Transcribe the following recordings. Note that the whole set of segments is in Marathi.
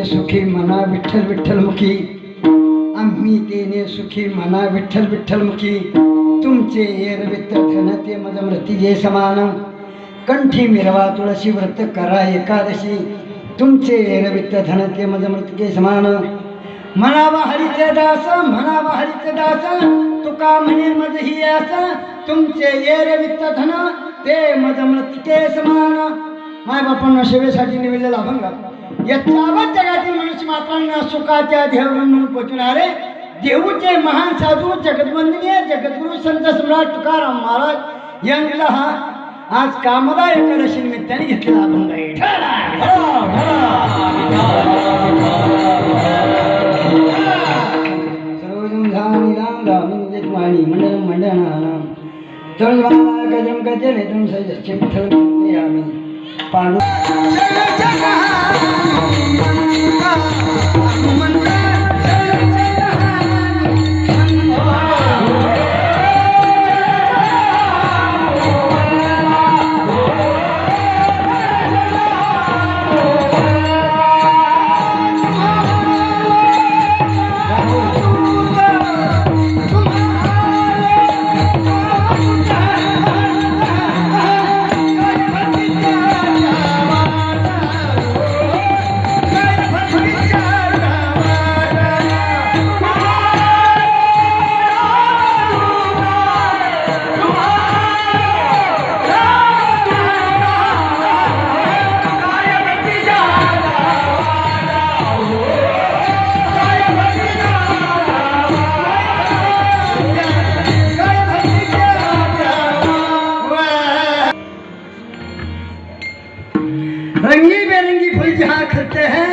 सुखी म्हणा विठ्ठल विठ्ठलमुखी, आम्ही तेने सुखी म्हणा विठ्ठल विठ्ठलमुखी. तुमचे एरवित धन ते मज मृतिजे समान, कंठी मिरवा तुळशी व्रत करा एकादशी. तुमचे एरवित धन ते मज मृतिजे समान. म्हणावा हरीचे दास म्हणावा हरीचे दास, तुका म्हणे मज ही आस. तुमचे एरवित धन ते मज मृतिजे समान. माय बापांना सेवेसाठी निवडलेला अभंग या चावत जगातील मनुष्य मात्रांना सुखाच्या ध्येयावरून पोचणारे देऊचे महान साधू जगद्वंदनीय जगद्गुरु संत सम्राट तुकाराम महाराज यांचा हा आज कामदा एकादशी निमित्ताने घेतलेला अभंग आहे. सर्वजन धानी राम राम माणी मंडलम मंडनानाम तळवाला गजम गजनेत्रम सजस्य विठ्ठल आम्ही पांडु रंगी बेरंगी फूल जहाँ खिलते हैं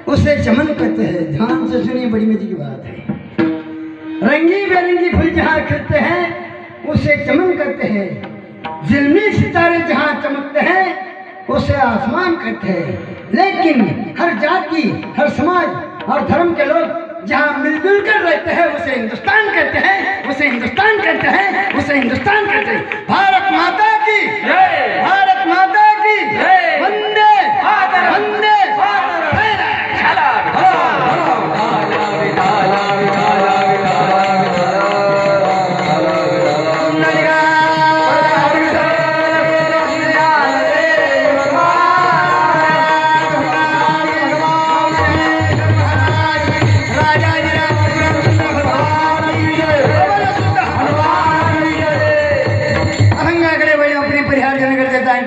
उसे चमन कहते हैं. ध्यान से सुनिए, बड़ी मजे की बात है. रंगी बेरंगी फूल जहाँ खिलते हैं उसे चमन कहते हैं. जिल्मी सितारे जहाँ चमकते हैं उसे आसमान कहते हैं. लेकिन हर जाति हर समाज और धर्म के लोग जहाँ मिलजुल कर रहते हैं उसे हिंदुस्तान कहते हैं. उसे हिंदुस्तान कहते हैं. उसे हिंदुस्तान कहते हैं. भारत माता की जय. भारत माता की जय. वंदे वंदे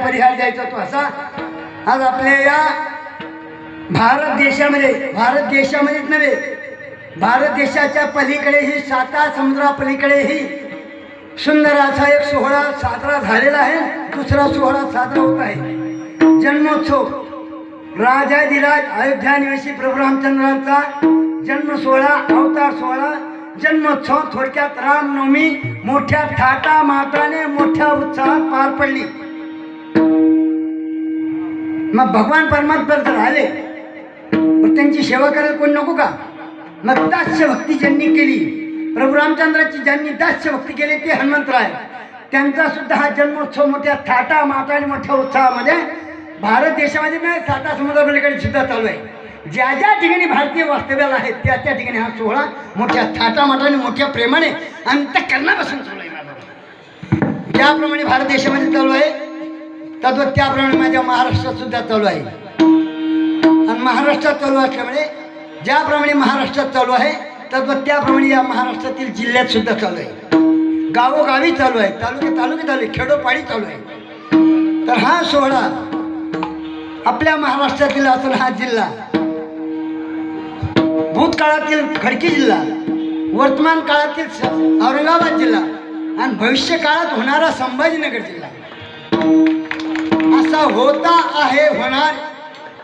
परिहार द्यायचा तो असा. आज आपल्या या भारत देशामध्येच नव्हे, भारत देशाच्या पलीकडेही 7 समुद्रापलीकडेही सुंदर असा एक सोहळा साजरा झालेला आहे. दुसरा सोहळा साजरा होत आहे, जन्मोत्सव. राजाधिराज अयोध्या निवासी प्रभू रामचंद्रांचा जन्म सोहळा, अवतार सोहळा, जन्मोत्सव. थोडक्यात रामनवमी मोठ्या थाटा मात्राने मोठ्या उत्साहात पार पडली. मग भगवान परमात्मा जर आले तर त्यांची सेवा करायला कोण नको का? मग दास्य भक्ती ज्यांनी केली, प्रभू रामचंद्राची ज्यांनी दास्य भक्ती केली ते हनुमंतराय. त्यांचा सुद्धा हा जन्मोत्सव मोठ्या थाटा माटा आणि मोठ्या उत्साहामध्ये भारत देशामध्ये नाही 7 समुद्रापलीकडे सुद्धा चालू आहे. ज्या ज्या ठिकाणी भारतीय वास्तव्याला आहेत त्या त्या ठिकाणी हा सोहळा मोठ्या थाटा माटाने मोठ्या प्रेमाने अंतःकरणापासून चालू आहे. ज्याप्रमाणे भारत देशामध्ये चालू आहे तद्वत त्याप्रमाणे माझ्या महाराष्ट्रात सुद्धा चालू आहे. आणि महाराष्ट्रात चालू असल्यामुळे ज्याप्रमाणे महाराष्ट्रात चालू आहे तद्वत त्याप्रमाणे या महाराष्ट्रातील जिल्ह्यात सुद्धा चालू आहे. गावोगावी चालू आहे, तालुके तालुके चालू आहे, खेडोपाडी चालू आहे. तर हा सोहळा आपल्या महाराष्ट्रातील असून हा जिल्हा भूतकाळातील खडकी जिल्हा, वर्तमान काळातील औरंगाबाद जिल्हा आणि भविष्य काळात होणारा संभाजीनगर जिल्हा असा होता आहे होणार.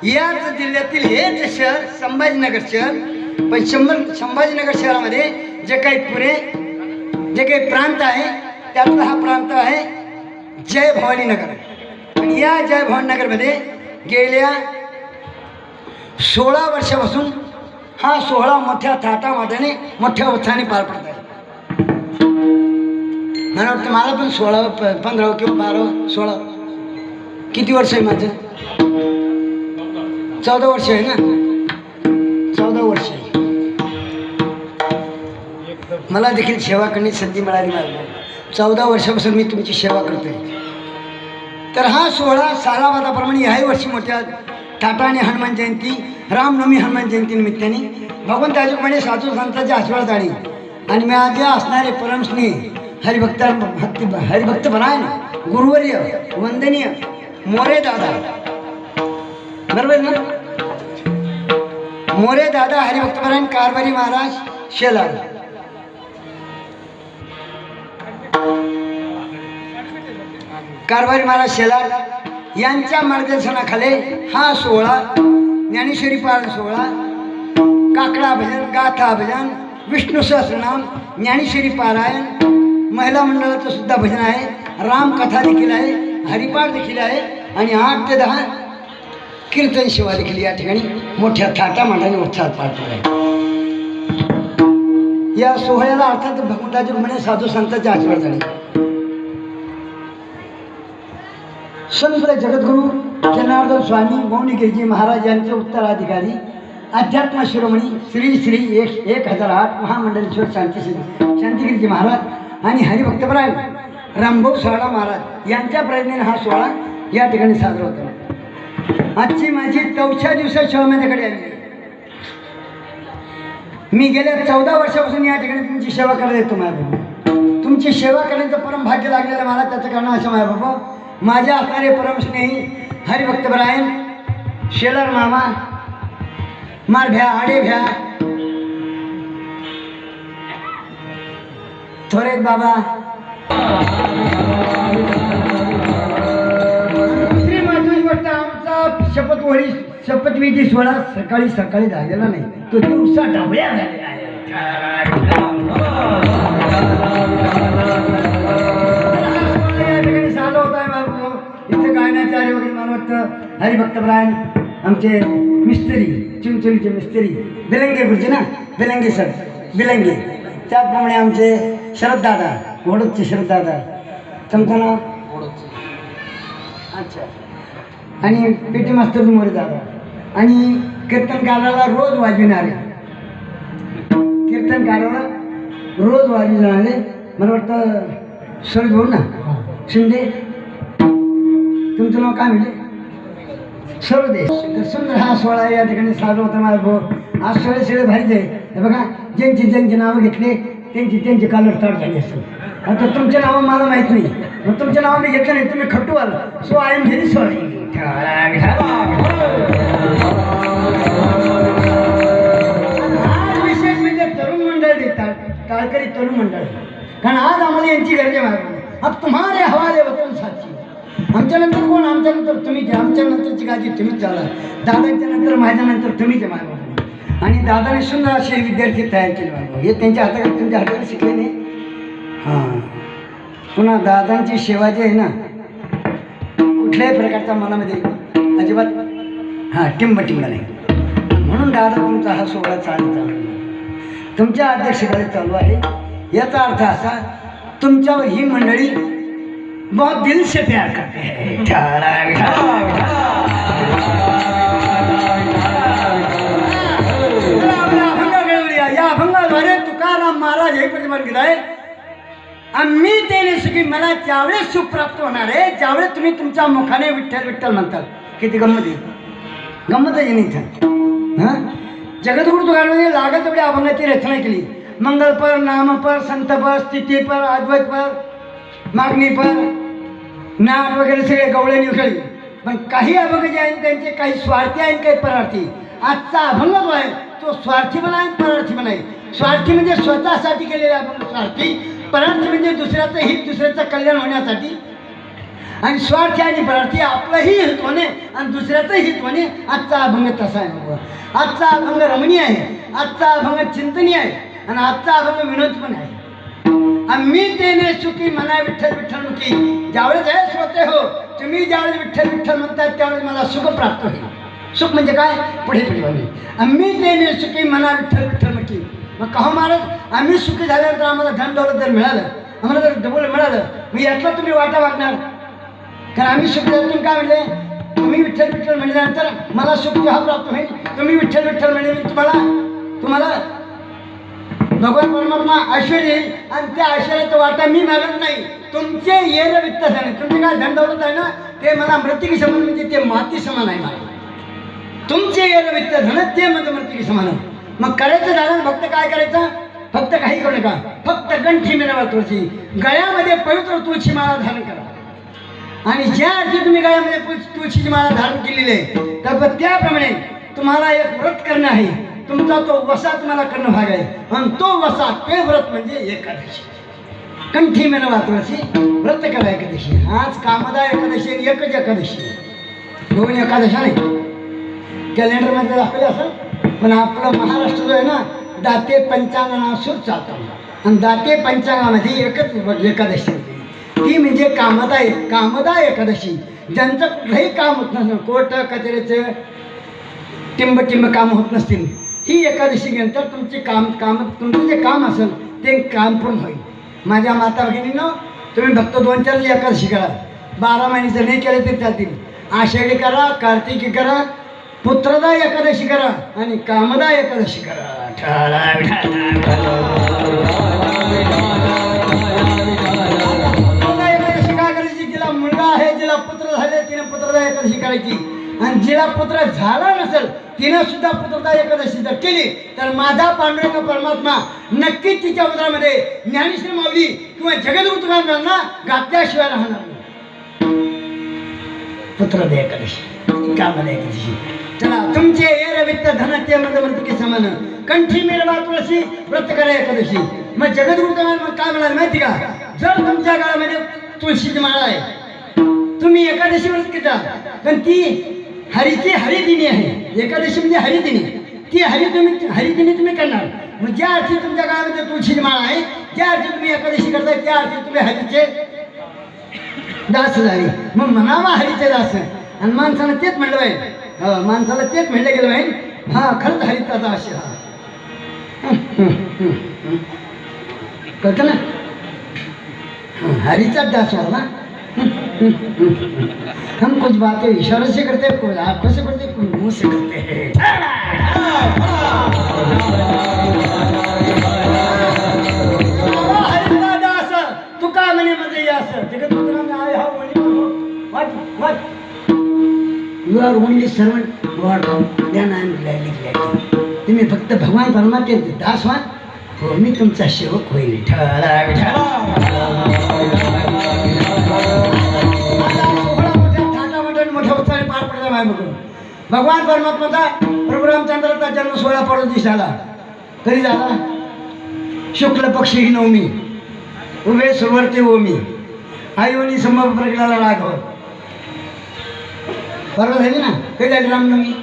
याच जिल्ह्यातील हेच शहर संभाजीनगर शहर. पण संभाजीनगर शहरामध्ये जे काही प्रांत आहे त्यातला हा प्रांत आहे जय भवानी नगर. आणि या जय भवानी नगरमध्ये गेल्या 16 वर्षापासून हा सोहळा मोठ्या थाटामाटाने मोठ्या उत्साहाने पार पडत आहे. मला वाटतं मला पण 16 15 किंवा 12 16 किती वर्ष आहे माझं? 14 वर्ष आहे ना. 14 वर्ष मला देखील सेवा करण्याची संधी मिळाली मला. 14 वर्षापासून मी तुमची सेवा करतोय. तर हा सोहळा सालाबादाप्रमाणे ह्याही वर्षी मोठ्या थाटाने हनुमान जयंती, रामनवमी, हनुमान जयंती निमित्ताने भगवंत म्हणे साधू संतांच्या आशीर्वाद आणि माझे असणारे परमस्नेह हरिभक्त बनायन गुरुवर्य वंदनीय मोरे दादा, बरोबर ना, मोरे दादा हरिभक्त बनायन कारभारी महाराज शेलार, कारभारी महाराज शेलार यांच्या मार्गदर्शनाखाली हा सोहळा, ज्ञानेश्वरी पारायण सोहळा, काकडा भजन, गाथा भजन, विष्णू सहस्रनाम, ज्ञानेश्वरी पारायण, महिला मंडळाचं सुद्धा भजन आहे, रामकथा देखील आहे, हरिपाठ देखील आहे आणि 8 ते 10 कीर्तन सेवा देखील या ठिकाणी मोठ्या थाटामाटाने उत्साहात पार पडला आहे. या सोहळ्याला अर्थात भगवंताचे म्हणे साधू संतांचे आशीर्वाद झाले. संत जगद्गुरु जनार्दन स्वामी मौनिगिरीजी महाराज यांचे उत्तराधिकारी अध्यात्म शिरोमणी श्री श्री 1008 महामंडलेश्वर शांतिगिरीजी महाराज आणि हरिभक्तपरायण रामभाऊ साळा महाराज यांच्या प्रेरणेने हा सोहळा या ठिकाणी साजरा होता. आजची माझी 4थ्या दिवसात सेवा माझ्याकडे आली. मी गेल्या 14 वर्षापासून या ठिकाणी तुमची सेवा करायला येतो. माझ्या तुमची सेवा करण्याचं परम भाग्य लागलेलं मला. त्याचं कारण असं माझ्या बाबा, माझ्या असणारे परमस्नेही हरिभक्तपरायण शेलार मामा, मार भ्या, आडे भ्या, थोरेत बाबा, दुसरी महत्वाची गोष्ट, आमचा शपथविधी सोहळा सकाळी झालेला नाही, तो दिवसा ढवळ्या झालेला आहे. इथं गायनाचार्य वगैरे मला वाटतं हरिभक्तपरायण आमचे मिस्त्री, चिंचोलीचे मिस्त्री बिलंगे गुरुजी ना, बिलंगे सर, बिलंगे. त्याचप्रमाणे आमचे शरददादा, ओढतचे शरददादा, तुमचं नाव अच्छा, आणि पेटी मास्तर मोरे दादा, आणि कीर्तनकाराला रोज वाजविणारे, कीर्तनकाराला रोज वाजविणारे मला वाटतं सर भाऊ ना शिंदे, तुमचं नाव काय म्हणजे सर्वदेश. तर सुंदर हा सोहळा या ठिकाणी साजरा होता माझा भाऊ. आज सोहळे भारीच आहे. हे बघा, ज्यांची नावं घेतले त्यांची कालर ताट झाली असेल. आता तुमचे नावं मला माहीत नाही, मग तुमचे नाव मी घेतलं नाही, तुम्ही खट्टू आला, so I am very sorry. आज विशेष म्हणजे तरुण मंडळ देतात, टाळकरी तरुण मंडळ, कारण आज आम्हाला यांची गरज आहे. माझ्या अब तुम्हारे हवाले वतन साथी, आमच्यानंतर कोण, आमच्यानंतर तुम्हीच, आमच्यानंतरची गादी तुम्हीच चाला, दादांच्या नंतर माझ्यानंतर तुम्हीच आहे. आणि दादाने सुंदर असे विद्यार्थी तयार केले माझं, हे त्यांच्या हाताकडे, तुमच्या हाताकडे शिकले नाही. हां, पुन्हा दादांची सेवा जी आहे ना, कुठल्याही प्रकारच्या मनामध्ये अजिबात टिंब नाही. म्हणून दादा तुमचा हा सोहळा चालू तुमच्या अध्यक्षतेखाली चालू आहे. याचा अर्थ असा, तुमच्यावर ही मंडळी बहुत दिल से प्यार करते हैं. या अभंगाद्वारे तुकाराम महाराज हे प्रतिपादन केलं आहे, आम्ही देणे सुखी, मला ज्यावेळेस सुख प्राप्त होणार आहे ज्यावेळेस तुम्ही तुमच्या मुखाने विठ्ठल विठ्ठल म्हणताल. किती गंमत आहे, गंमत आहे नाही. हां, जगद्गुरु तुकारामाने लागत तेवढी अभंगाची रचना केली. मंगलपर, नामपर, संतपर, स्थितीपर, अद्वैतपर, मागणीपर, नाट वगैरे सगळे गवळे निवडली. पण काही अभंग जे आहेत त्यांचे काही स्वार्थी आहेत, काही परार्थी. आजचा अभंग जो आहे तो स्वार्थी पण आहे, परार्थी पण आहे. स्वार्थी म्हणजे स्वतःसाठी केलेला अभंग स्वार्थी, परार्थी म्हणजे दुसऱ्याचं हित, दुसऱ्याचं कल्याण होण्यासाठी. आणि स्वार्थी आणि परार्थी आपलंही हित होणे आणि दुसऱ्याचं हित होणे. आजचा अभंग तसा आहे. आजचा अभंग रमणीय आहे, आजचा अभंग चिंतनीय आहे, आणि आजचा अभंग विनोद पण आहे. आम्ही देणे सुखी, मना विठ्ठल विठ्ठल मुखी. ज्यावेळेस हे श्रोते हो, तुम्ही ज्यावेळेस विठ्ठल विठ्ठल म्हणतात त्यावेळेस मला सुख प्राप्त होईल. सुख म्हणजे काय, पुढे पुढे आम्ही देणे सुखी, मना विठ्ठल विठ्ठल मुखी. मग कहो महाराज, आम्ही सुखी झाल्यानंतर आम्हाला धन दौलत जर मिळालं, आम्हाला जर डबल मिळालं, मग यातला तुम्ही वाटा वागणार. कारण आम्ही सुखी झालो, तुम्ही काय म्हणले, तुम्ही विठ्ठल विठ्ठल म्हणल्यानंतर मला सुख हा प्राप्त होईल. तुम्ही विठ्ठल विठ्ठल म्हणजे मी तुम्हाला तुम्हाला भगवान परमात्मा ऐश्वर्य येईल आणि त्या ऐश्वर्याचा वाटा मी मागत नाही. तुमचे येर वित्त झाले, तुमचे काय धन दौलत आहे ना ते मला मृत्यूकी समान, म्हणजे ते माती समान आहे मला. तुमचे येर वित्त झालं ते म्हणजे मृत्यूकी समान. मग करायचं झालं भक्त काय करायचं? फक्त काही करू नका, फक्त कंठी मिळवा तुळशी, गळ्यामध्ये पवित्र तुळशी माळा धारण करा. आणि ज्या अर्थी तुम्ही गळ्यामध्ये तुळशीची माळा धारण केलेली आहे तर त्याप्रमाणे तुम्हाला एक व्रत करणं आहे. तुमचा तो वसा तुम्हाला करणं भाग आहे. आणि तो वसा ते व्रत म्हणजे एकादशी. कंठी मिळवा तुळशी, व्रत करा एकादशी. आज कामदा एकादशी आणि एकच एकादशी, दोन एकादशा नाही. कॅलेंडरमध्ये दाखवले असं, पण आपलं महाराष्ट्र जो आहे ना दाते पंचांगाना सुर चालतो. आणि दाते पंचांगामध्ये एकच एकादशी ती म्हणजे कामदा एकादशी. ज्यांचं कुठलंही काम होत नसतं, कोर्ट कचेरीचं टिंब काम होत नसतील, ही एकादशी नंतर तुमचं जे काम असेल ते काम पूर्ण होईल. माझ्या माता भगिनींनो, तुम्ही फक्त 2-4 एकादशी करा. 12 महिन्याचं नाही केलं तरी चालतील. आषाढी करा, कार्तिकी करा, पुत्रदा एकादशी करा आणि कामदा एकादशी करा. एकादशी काय करायची? जिला मुलगा आहे, जिला पुत्र झाले तिने पुत्रदा एकादशी करायची. आणि जिला पुत्र झाला नसेल तिनं सुद्धा पुत्रदा एकादशी जर केली तर माझा पांडुरंग परमात्मा नक्कीच तिच्या उदरामध्ये ज्ञानेश्वर माऊली किंवा जगद्गुरु तुकारामांना घातल्याशिवाय राहणार नाही. पुत्रदा एकादशी, कामदा एकादशी. चला, तुमचे येर वित्त धन ते मृत्यूकी समान, कंठी मिळवा तुळशी, व्रत करा एकादशी. मग जगद्गुरु तुकाराम काय म्हणाले माहिती का? जर तुमच्या काळामध्ये तुळशीची माळा आहे, तुम्ही एकादशी व्रत केला, पण ती हरिदिनी आहे. एकादशी म्हणजे हरिदिनी. ती हरिदिनी तुम्ही करणार. मग ज्या अर्थी तुमच्या काळामध्ये तुळशीची माळा आहे, ज्या अर्थी तुम्ही एकादशी करताय त्या अर्थी तुम्ही हरीचे दास झाले. मग म्हणावा हरीचे दास. आणि माणसाला तेच म्हणलं पाहिजे, माणसाला तेच म्हणलं गेलं पाहिजे, हा खरंच हरीचा दास. हा कळतं ना, हरीचा दास व्हावा. हम कुछ बातें इशारों से करते हैं, कुछ आंखों से करते हैं, कुछ मुंह से करते हैं. हरिदास तुका म्हणे म्हणजे असं जगद्गुरुनाम I have what you are only servant God then I am gladly. तुम्ही फक्त भगवान परमात्म्याचे दास व्हा, हो मी तुमचा सेवक होईल. मोठ्या उत्साहाने पार पडला माय बघून. भगवान परमात्माचा प्रभू रामचंद्राचा जन्म 16 परदेश झाला. कधी झाला? शुक्ल पक्ष ही नवमी, उभे सुरवर्ते ओमी, आयोनी संभव प्रगटाला राघव. बरोबर झाली ना? कधी झाली रामनवमी?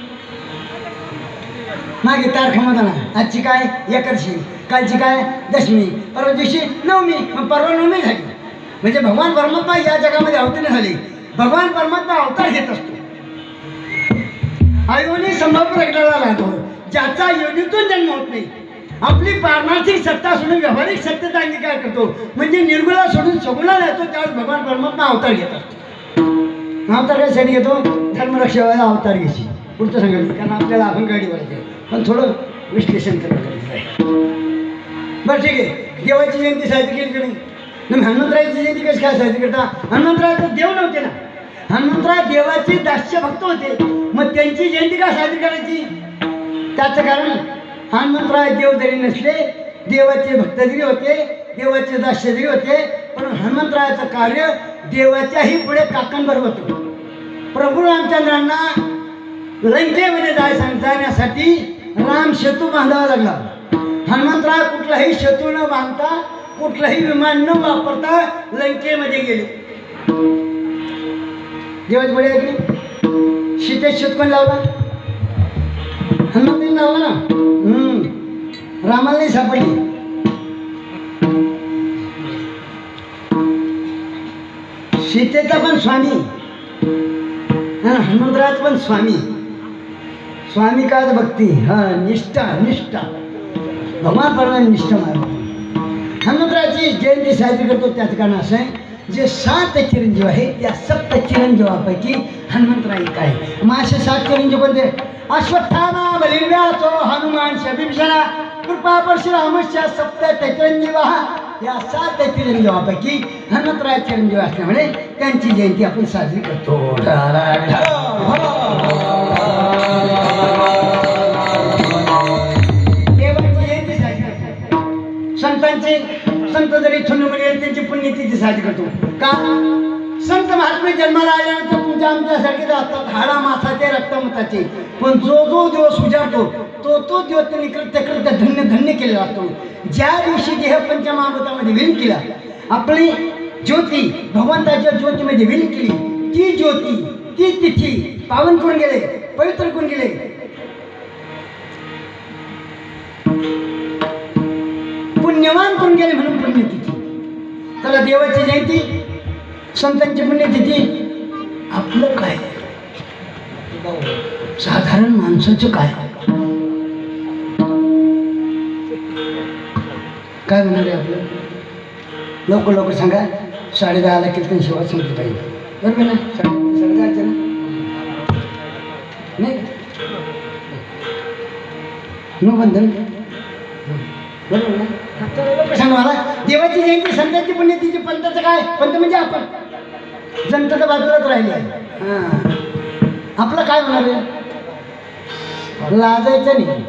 मागे तारखेमध्ये ना. आजची काय? एकादशी. कालची काय? दशमी. परवा दिवशी नवमी. मग परवा नवमी झाली. म्हणजे भगवान परमात्मा या जगामध्ये अवतीर्ण झाले. भगवान परमात्मा अवतार घेत असतो. आयोनी संभव प्रगटाला राहतो. ज्याचा योनीतून जन्म होत नाही, आपली पारमार्थिक सत्ता सोडून व्यावहारिक सत्तेचा अंगीकार करतो, म्हणजे निर्गुणा सोडून सगुणा राहतो, त्यावेळेस भगवान परमात्मा अवतार घेत असतो. अवतार कशासाठी घेतो? धर्मरक्षा व्हायला अवतार घ्यायची. पुढचं सांगायचं, कारण आपल्याला आपण गाडी वळते, पण थोडं विश्लेषण करणं गरजेचं आहे. बरं ठीक आहे. देवाची जयंती साजरी केली की नाही? तुम्ही हनुमंतरायाची जयंती कशी काय साजरी करता? हनुमंतराय तर देव नव्हते ना, हनुमंतराय देवाचे दास्य भक्त होते. मग त्यांची जयंती का साजरी करायची? त्याचं कारण हनुमंतराय देव जरी नसले, देवाचे भक्त जरी होते, देवाचे दास्य जरी होते, पण हनुमंतरायाचं कार्य देवाच्याही पुढे काकणभर होतं. प्रभू रामचंद्रांना लंकेमध्ये जाण्यासाठी राम सेतू बांधावा लागला. हनुमंतराय कुठलाही सेतू न बांधता, कुठलंही विमान न वापरता लंकेमध्ये गेले. देवाचे पुढे ऐकले. सीतेत शेत कोण लावला? हनुमंतांनी लावला ना. रामाला नाही सापडली. सीतेचा पण स्वामी आणि हनुमंतरायाचा पण स्वामी. स्वामी काय? भक्ती. हा, निष्ठा. भगवान परमात्मा निष्ठा मार्ग. हनुमंतरायाची जयंती साजरी करतो त्याचं कारण असं आहे, जे 7 चिरंजीव आहेत त्या 7 चिरंजीवापैकी हनुमंतराय काय. मग असे 7 चिरंजीव कोणते? अश्वत्थामा बलिर्व्याचो हनुमान शबिभीषणा कृपा परशुरामश्च सप्त चिरंजीवा. या 7 चिरंजीवापैकी हनुमंतराय चिरंजीव असल्यामुळे त्यांची जयंती आपण साजरी करतो. देवाची जयंती साजरी करतो. संतांचे संत जरी थुंड मिळेल त्यांची पुण्यतिथी साजरी करतो. का? संत महात्मे जन्माला आल्यानंतर तुमच्या आमच्यासाठी असतात हाडा मासाचे रक्तमताचे, पण जो जो दिवस उजाडतो तो तो दिवस त्यांनी कृत्य धन्य धन्य केलेला असतो. ज्या दिवशी देह पंचमहाभूतामध्ये विलीन केला, आपली ज्योती भगवंताच्या ज्योतीमध्ये विलीन केली, ती ज्योती ती तिथी पावन करून गेले, पवित्र करून गेले. पुण्यवान करून गेले म्हणून पुण्यतिथी. त्याला देवाची जयंती, संतांची पुण्यतिथी. आपलं काय? साधारण माणसाचं काय काय होणार आहे आपलं? लवकर लवकर सांगा. 10:30 कीर्तन शिवाय संपत आहे. बरोबर ना? 10:30 ना? नाही नो बंधन. बरोबर ना? सांगा मला. देवाची जयंती, संतांची पुण्यतिथी, पंथाचं काय? पंथ म्हणजे आपण. जनता तर बाजूलाच राहिली आहे. हां, आपलं काय होणार आहे? लाजायचं नाही.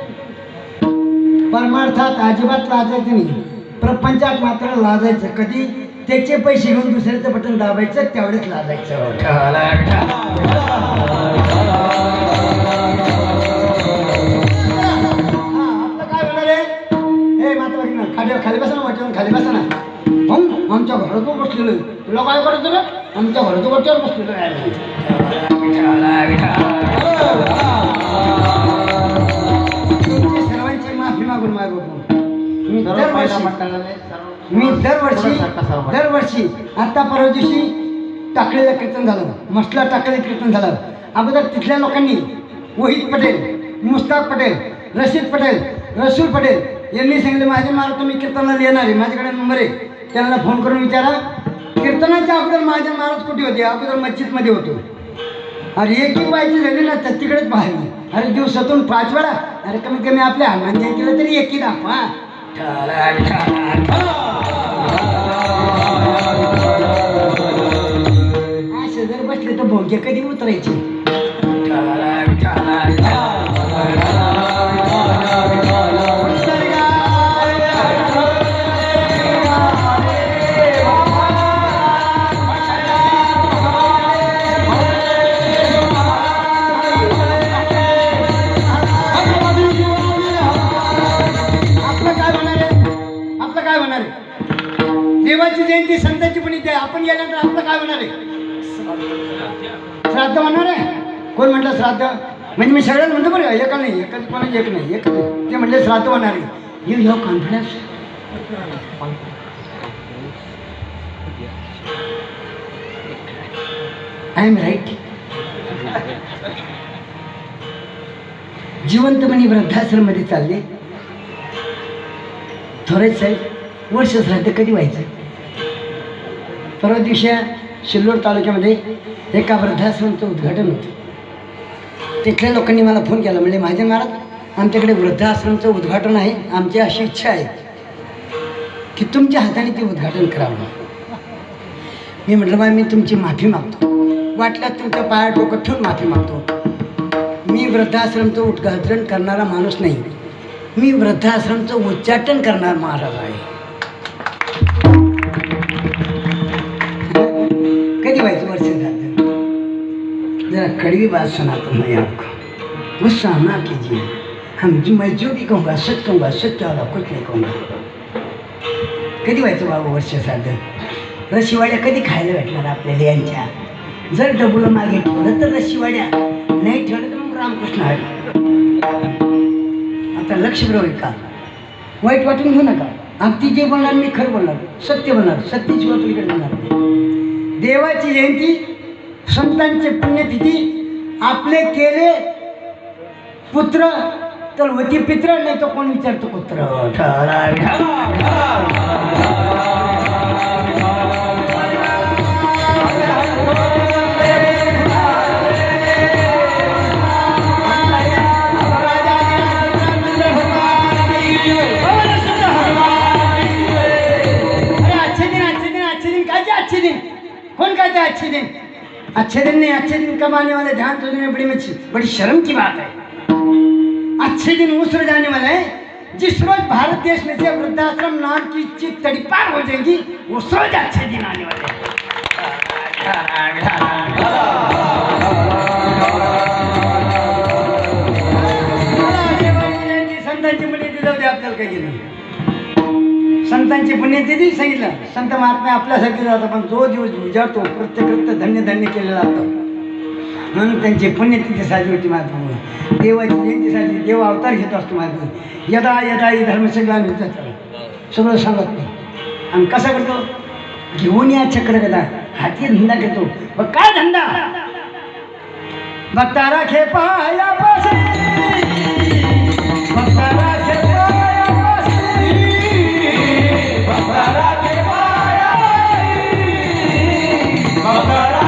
परमार्थात अजिबात लाजायचं नाही. प्रपंचात मात्र लाजायचं. कधी? त्याचे पैसे घेऊन दुसऱ्याचं बटन दाबायचं, तेवढेच लाजायचं. आपलं काय होणार आहे? हे माता ना खाली बसा ना, वाटेवर खाली बसा ना. आमच्या घरात बसलेलो. तुला काय करायचं रे? आमच्या घरात वाटेवर बसलेलो आहे. सर्वांची माफी मागून मागवतो. मी दरवर्षी आता परवा दिवशी टाकलेलं कीर्तन झालं, मसला टाकलेलं कीर्तन झालं. अगोदर तिथल्या लोकांनी वहीद पटेल, मुस्ताक पटेल, रशीद पटेल, रसूल पटेल यांनी सांगितलं माझे महाराज तुम्ही कीर्तनाला येणार आहे, माझ्याकडे नंबर आहे, त्यांना फोन करून विचारा. कीर्तनाच्या अगोदर माझे महाराज कुठे होते? अगोदर मस्जिदमध्ये होतो. अरे एकही पाहिजे झाली ना तर तिकडेच पाहिजे. अरे दिवसातून 5 वेळा. अरे कमीत कमी आपल्या हनुमान जयंतीला तरी एकी दाखवा. असे जर बसले तर भोंगे कधी उतरायचे? देवाची जयंती, संतांची पण इथे आपण गेल्यानंतर आपलं काय होणार आहे? श्राद्ध होणार आहे. कोण म्हटलं श्राद्ध? म्हणजे मी सगळ्यांना म्हणतो बरं, एका नाही, एकच कोणाची एक नाही, एक ते म्हटले श्राद्ध होणार आहे. You have confidence? I am right. जिवंतपणी वृद्धाश्रममध्ये चालले. थोरेच साहेब वर्ष श्राद्ध कधी व्हायचं? परवा दिवशी सिल्लोड तालुक्यामध्ये एका वृद्धाश्रमाचं उद्घाटन होतं. तिथल्या लोकांनी मला फोन केला, म्हणजे माझे महाराज आमच्याकडे वृद्धाश्रमाचं उद्घाटन आहे, आमची अशी इच्छा आहे की तुमच्या हाताने ते उद्घाटन करावं. मी म्हटलं बा मी तुमची माफी मागतो, वाटल्यास तुमच्या पाया डोकं ठेवून माफी मागतो. मी वृद्धाश्रमचं उद्घाटन करणारा माणूस नाही, मी वृद्धाश्रमचं उच्चाटन करणारा महाराज आहे. कधी व्हायचं वर्ष झालं? जरा कड़वी बात सुनाता मैं आपको, गुस्सा ना कीजिए. मैं जो भी कहूँगा सच कहूँगा, सच वाला कुछ नहीं कहूँगा. कधी व्हायचं बाबा वर्ष साधं? रशिवाड्या कधी खायला भेटणार आपल्याला यांच्या? जर डबुलं मागे ठेवलं तर रशिवाड्या, नाही ठेवलं तर मग रामकृष्ण हरी. आता लक्ष बरोबर का? वाईट वाटून घेऊ नका. अगदी जे बोलणार मी खरं बोलणार, सत्य बोलणार, सत्यशिवाय पलीकडे बोलणार. देवाची जयंती, संतांचे पुण्यतिथी, आपले केले पुत्र तर होती पित्र, नाही तो कोण विचारतो पुत्र. अच्छे दिन, अच्छे दिन नहीं, अच्छे दिन कब आने वाले ध्यान तो में बड़ी शर्म की बात है। अच्छे दिन उस रोज आने वाला है जिस रोज भारत देश में से वृद्धाश्रम नाम की चीज तड़ीपार हो जाएगी, उस रोज अच्छे दिन आने वाले हैं। संतांची पुण्यतिथी जाऊ दे, आपल्याला काही नाही। संतांची पुण्यतिथी सांगितलं, संत महात्मा आपल्यासाठी जातात, पण जो दिवस उजाडतो कृत्य धन्य धन्य केलेला असतो, म्हणून त्यांची पुण्यतिथी साजरी होती महात्मा। देवाची जयंती साजरी, देव अवतार घेत असतो महात्मा। यदा यदा ही धर्मसंग्राम सगळं सांगत नाही, आणि कसा करतो, घेऊन या चक्रगदा, हाती धंदा करतो। मग काय धंदा, भक्तारा खेपाया बसे, भक्तारा खेपाया बसे, भक्तारा खेपाया बसे, भक्तारा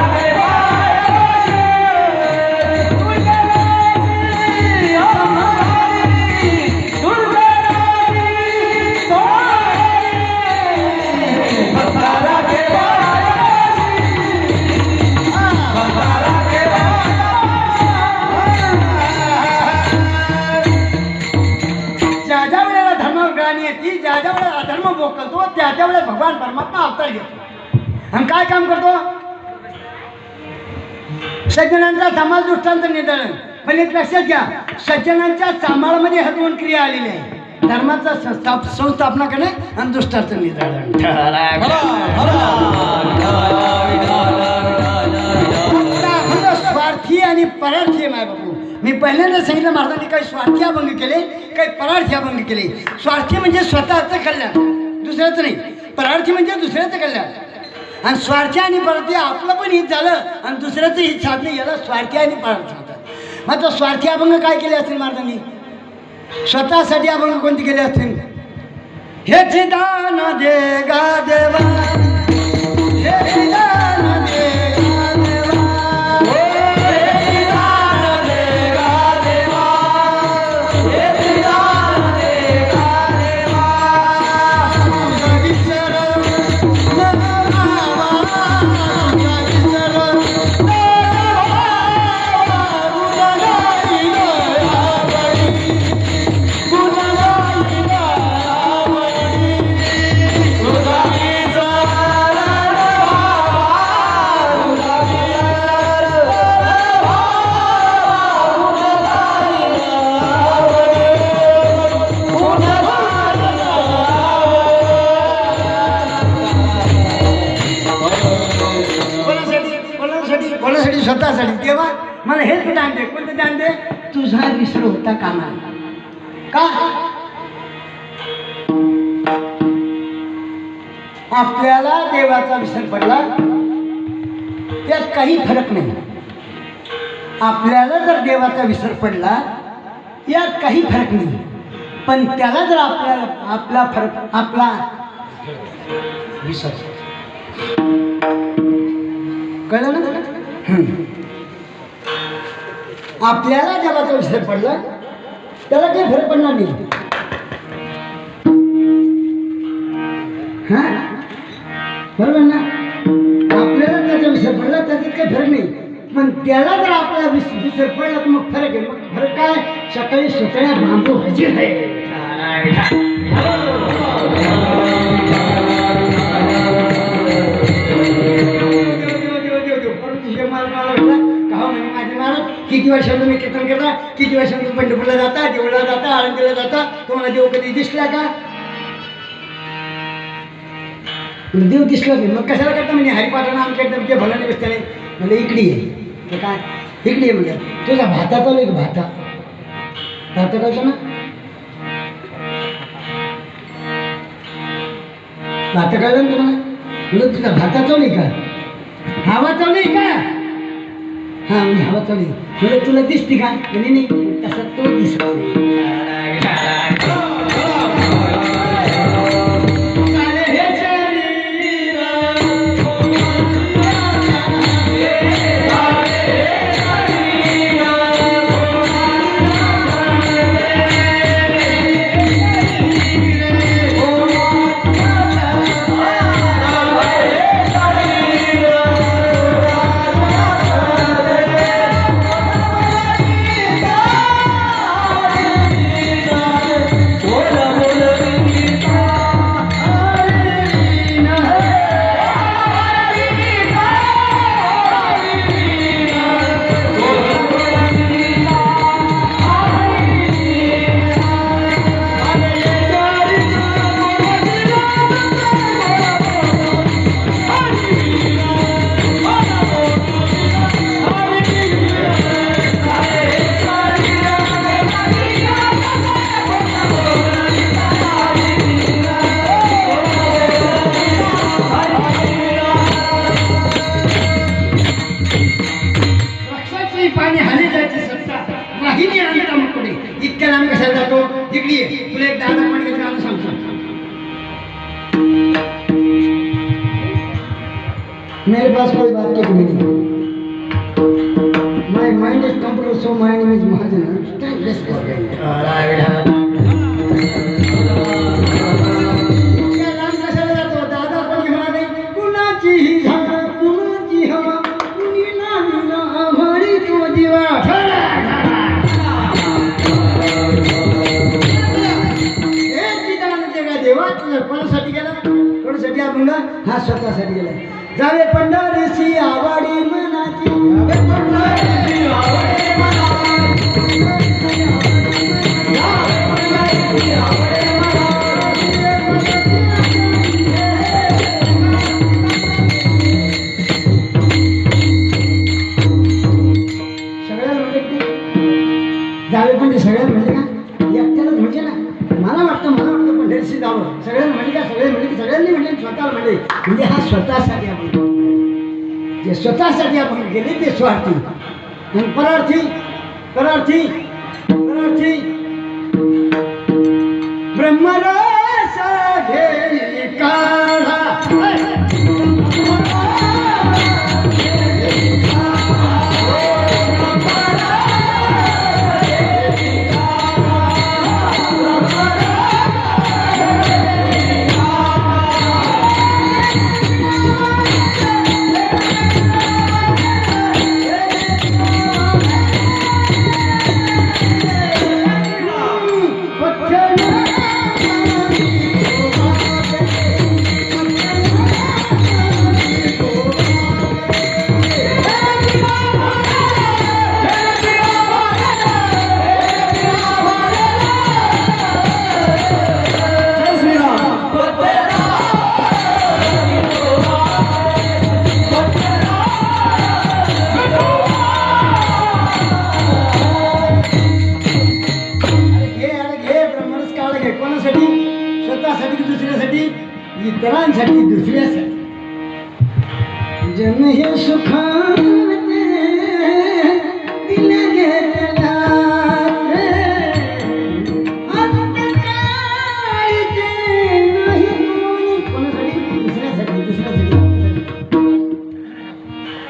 ज्या वेळेला अधर्म भोगतो त्या वेळेला भगवान परमात्मा अवतार घेतो आणि काय काम करतो, सज्जनांचा समाज दृष्टांत निधन। पण एक लक्षात घ्या, सज्जनांच्या चामाळामध्ये ह्या दोन क्रिया आलेल्या आहे, धर्माचा संस्थापना करणे आणि दृष्टांत निधन। स्वार्थी आणि परार्थी माय बापू, मी पहिल्यांदा सांगितलं महाराजांनी काही स्वार्थी अभंग केले, काही परार्थी अभंग केले। स्वार्थी म्हणजे स्वतःचं कल्याण, दुसऱ्याचं नाही, परार्थी म्हणजे दुसऱ्याचं कल्याण। आणि स्वार्थी आणि परार्थी आपलं पण हित झालं आणि दुसऱ्याचं हित साधलं, याला स्वार्थी आणि परार्थी म्हणतात। मग तो स्वार्थी अभंग काय केले असतील महाराजांनी, स्वतःसाठी अभंग कोणते केले असतील, हे दान दे गा देवा, हे दान दे स्वतःसाठी, तेव्हा मला हेच दान दे, कोणतं दान दे, तुझा विसर होता कामा का, आपल्याला देवाचा विसर पडला त्यात काही फरक नाही। आपल्याला जर देवाचा विसर पडला यात काही फरक नाही, पण त्याला जर आपला फरक, आपला विसर कळलं ना, आपल्याला देवाचा विसर पडला त्याला काही फरक पडणार नाही। हा बरोबर ना, आपल्याला त्याचा विसर पडला त्याच्यात काही फरक नाही, पण त्याला जर आपला विसर पडला तर मग फरक आहे। मग फरक काय, सकाळी सकाळी बांबू हजीर आहे। किती वर्षांतून मी कीर्तन केला, किती वर्षांतून पंढरपूरला जाता, देवळाला जाता, आळंदीला जाता, तुम्हाला देव कधी दिसला का, देव दिसला नाही, मग कशाला करता म्हणजे हरिपाठानं आमच्या ते भला बसते नाही, म्हणजे इकडी आहे तर काय, इकडी आहे म्हणजे तुझा भाता चालू आहे, भाता कळतो ना, भाता कळलं ना तुम्हाला, म्हणजे तुझा भाता चालू आहे का, हवा चालू आहे का, हा म्हणजे हवा चालू आहे, म्हणजे तुला दिसते का, म्हणजे नाही तसा तो दिसतो। इकडे ये. तुला एक दादा पण गाणं सांगतो. मेरे पास कोई बात की कमी नहीं. My mind is computer, so my name is Mahajan. Let's go. दादा पण म्हणाले कुणाची हवा कुणाची हवा कुणी ना भरी तो दिवा. देवा तुझ्या कोणासाठी गेला कोणासाठी अभंग हा स्वतःसाठी गेला. जावे पंढरीची आवाडी मनाची पंढरीची आवाडी मनाची सगळ्याला म्हणते जावे पण सगळ्याला म्हणते का एकट्यालाच म्हणजे ना. मला वाटतं पंढरीशी जावं सगळ्यांना म्हणजे का सगळे म्हणजे की सगळ्यांनी म्हणजे स्वतःला म्हणजे हा स्वतःसाठी आपण जे स्वतःसाठी आपण गेले ते स्वार्थी आणि परार्थी परार्थी परार्थी ब्रह्मरस घे काढा. स्वतःसाठी दुसऱ्यासाठी इतरांसाठी दुसऱ्यासाठी जन हे सुखाने दिले घेतला कोणासाठी दुसऱ्यासाठी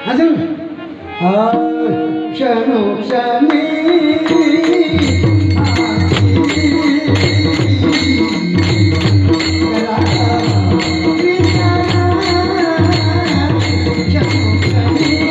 अजून क्षणोक्षणी Just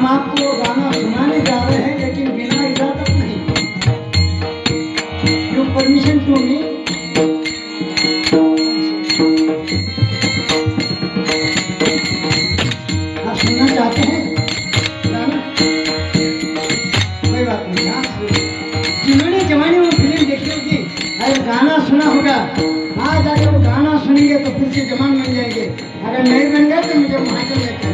हम आपको गाना सुनाने जा रहे हैं लेकिन बिना इजाजत नहीं। You permission to me. आप सुनना चाहते हैं गाना? कोई बात नहीं। जिन्होंने जमाने में फिल्म देखी होगी, अगर गाना सुना होगा, आज अगर वो गाना सुनेंगे तो फिर से जवान बन जाएंगे। अगर नहीं बन गए तो मुझे महाजन लेकर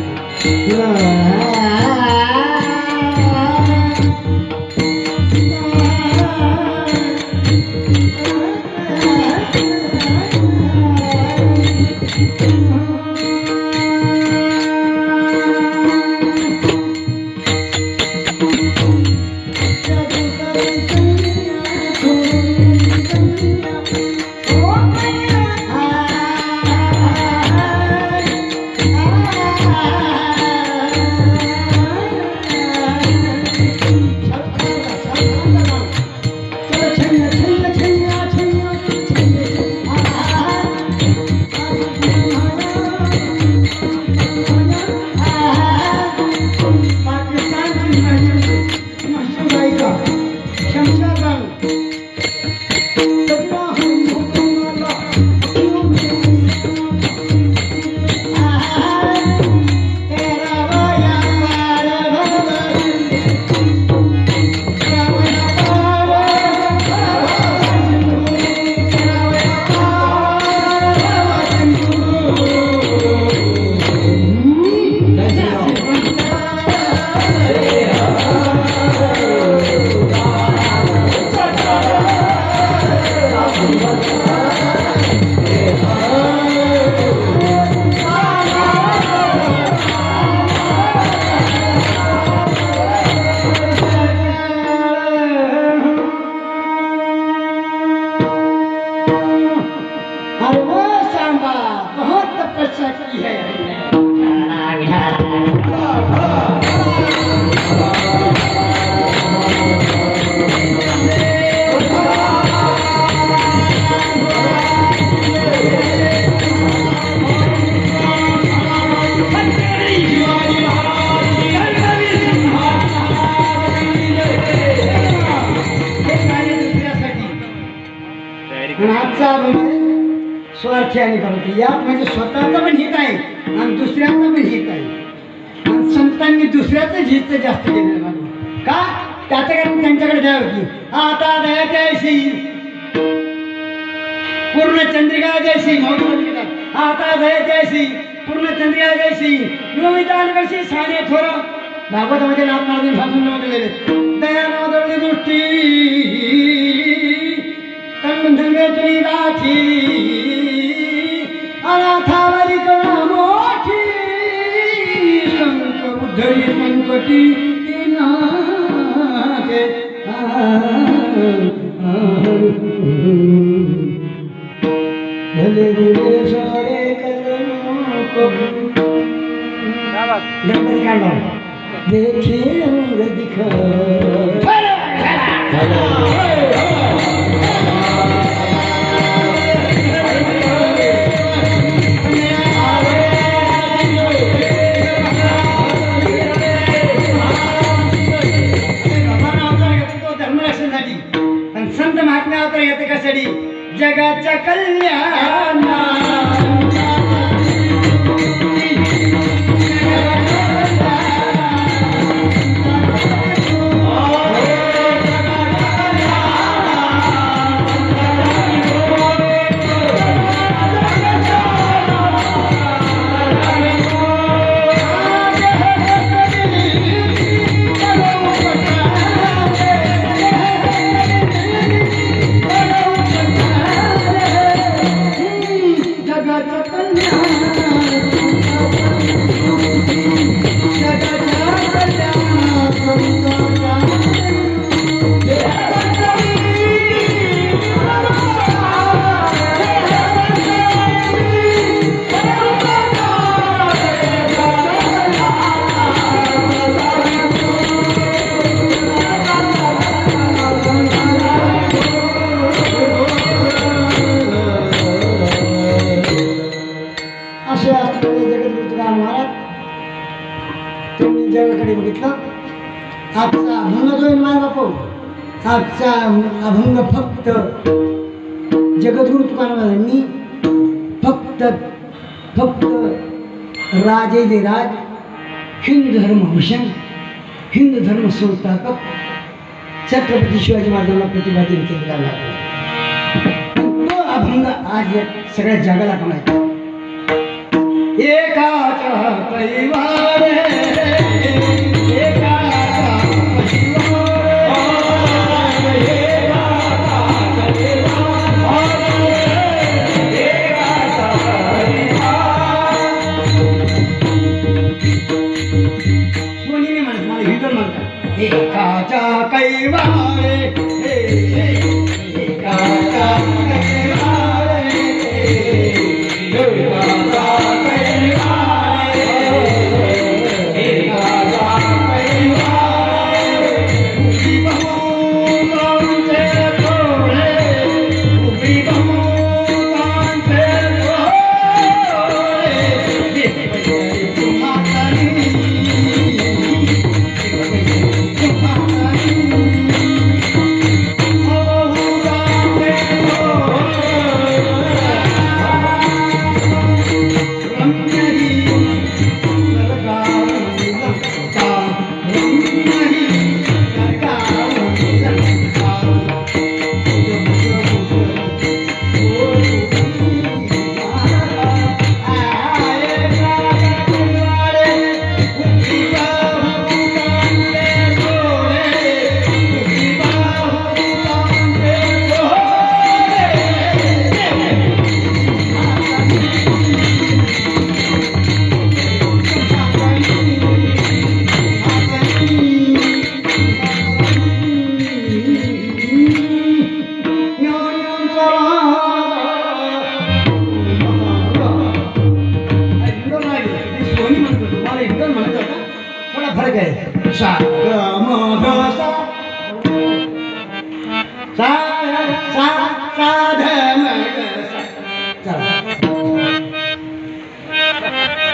स्वार्थी आणि करतो यात म्हणजे स्वतःचं पण हित आहे आणि दुसऱ्याचं पण हित आहे। आणि संतांनी दुसऱ्याचं हित जास्त केलेलं आहे का? त्याच्याकडे त्यांच्याकडे द्या होती आता दयाच्या ऐशी पूर्ण चंद्रिका जैसी मौली आता दयाच्या ऐशी पूर्ण चंद्रिका जैसी विविधान कशी साने थोर भागवतामध्ये नाथ महाराजांनी भाषण म्हटलेले दयानादळी दृष्टी तन्मधंगे तुरी गाठी अनाथावरी करुणा मोठी संत उद्धरी संकटी नाथे भले दिले सारे कदमों को देखिए और दिखा संत महात्म्या अवतार येते कशासाठी? जगाच्या कल्याण माझ्याकडे बघितलं. आजचा अभंग जो आहे माय बापू, आजचा अभंग फक्त जगद्गुरु तुकाराम महाराजांनी फक्त राजे दे राज, हिंदू धर्मभूषण, हिंदू धर्म संस्थापक छत्रपती शिवाजी महाराजांना प्रतिपादन केलेला आहे. तो अभंग आज सगळ्या जगाला कमायचा. एकाचा परिवार सोनीने म्हणत, मला हिंदू म्हणतात. एकाचा कैवारे एकाचा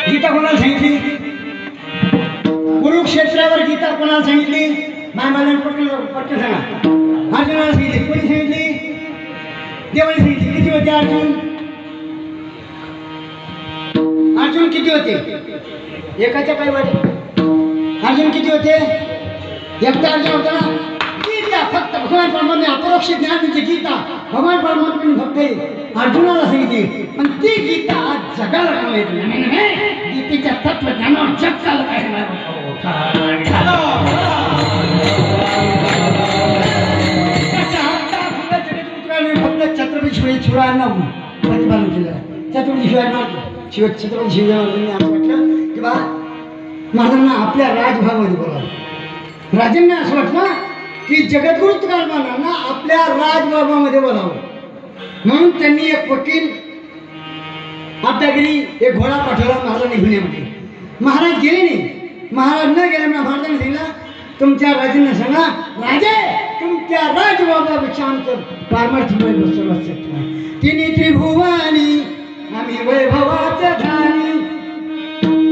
गीता कोणाला सांगितली? कुरुक्षेत्रावर गीता कोणाला सांगितली? महाभारत पटकन सांगा. अर्जुनाला सांगितली. कोणी सांगितली? देवाने सांगितली. किती होते अर्जुन? अर्जुन किती होते? एकाच्या काही वाटे. अर्जुन किती होते? एकटा अर्जुन होता ना. गीता फक्त भगवान परमात्मा अपरोक्ष ज्ञान म्हणजे गीता भगवान परमात्म्याने फक्त अर्जुनाला सांगितली. पण ती गीता आज जगाला कळली नाही. गीतेच्या तत्वज्ञानावर जग चालत आहे. फक्त छत्रपती शिवाजी शिवरायांना प्रतिपादन केलं. छत्रपती शिवाजी छत्रपती शिवाजी महाराजांनी असं वाटलं की बा महाराजांना आपल्या राजभावामध्ये बोलावं. राजांना असं वाटलं की जगद्गुरु तुकाराम महाराजांना आपल्या राजबाबामध्ये बोलावं. म्हणून त्यांनी एक वकील आपल्यागिरी एक घोडा पाठवला महाराजांनी घेण्यामध्ये. महाराज गेले नाही. महाराज न गेल्यामुळे महाराजांनी सांगितलं तुमच्या राजांना सांगा राजे तुमच्या राजबाबापेक्षा आमचं पारमार्थ सर्वात शक्य नाही. तिन्ही त्रिभुवानी आम्ही वैभवाच्या धानी.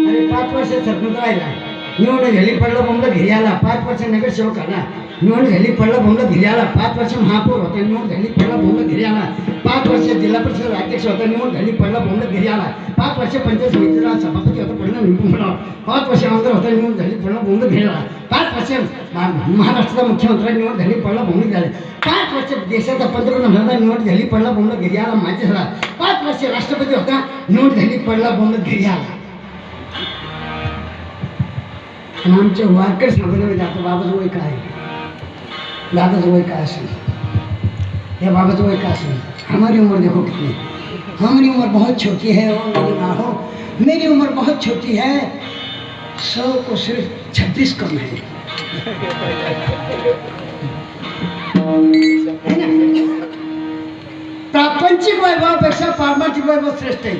अरे 5 वर्ष सरपंच राहिला. निवडणूक झाली पडलं बोंबलं घरी आला. 5 वर्ष नगरसेवक आला. निवडणूक झाली पडलं बोंबलं घरी आला. 5 वर्ष महापौर होता. निवडणूक झाली पडलं बोंबलं घरी आला. 5 वर्ष जिल्हा परिषद अध्यक्ष होता. निवडणूक झाली पडलं बोंबलं घरी आला. 5 वर्ष पंचायत समितीला सभापती होता. पडलं निवडून पडला. 5 वर्ष आमदार होता. निवडणूक झाली पडलं बोंबलं घरी आला. 5 वर्ष महाराष्ट्राचा मुख्यमंत्री निवड झाली पडलं बोंबलं घरी आला. 5 वर्ष देशाचा पंतप्रधान होता. निवड झाली पडलं बोंबलं घरी आला. माझ्या झाला. 5 वर्ष राष्ट्रपती होता. निवड झाली पडलं बोंबलं घरी आला. आणि आमच्या वारकरी सांगण्यामध्ये जातो बाबाचं वय काय, दादाचं वय काय असेल, या बाबाचं वय काय असेल. हमारी उम्र देखो कितनी, हमारी उम्र बहुत छोटी है. और मेरी ना हो मेरी उम्र बहुत छोटी है. 100 को सिर्फ 26 कम है ना. प्रापंचिक वैभवापेक्षा पारमार्थिक वैभव श्रेष्ठ आहे.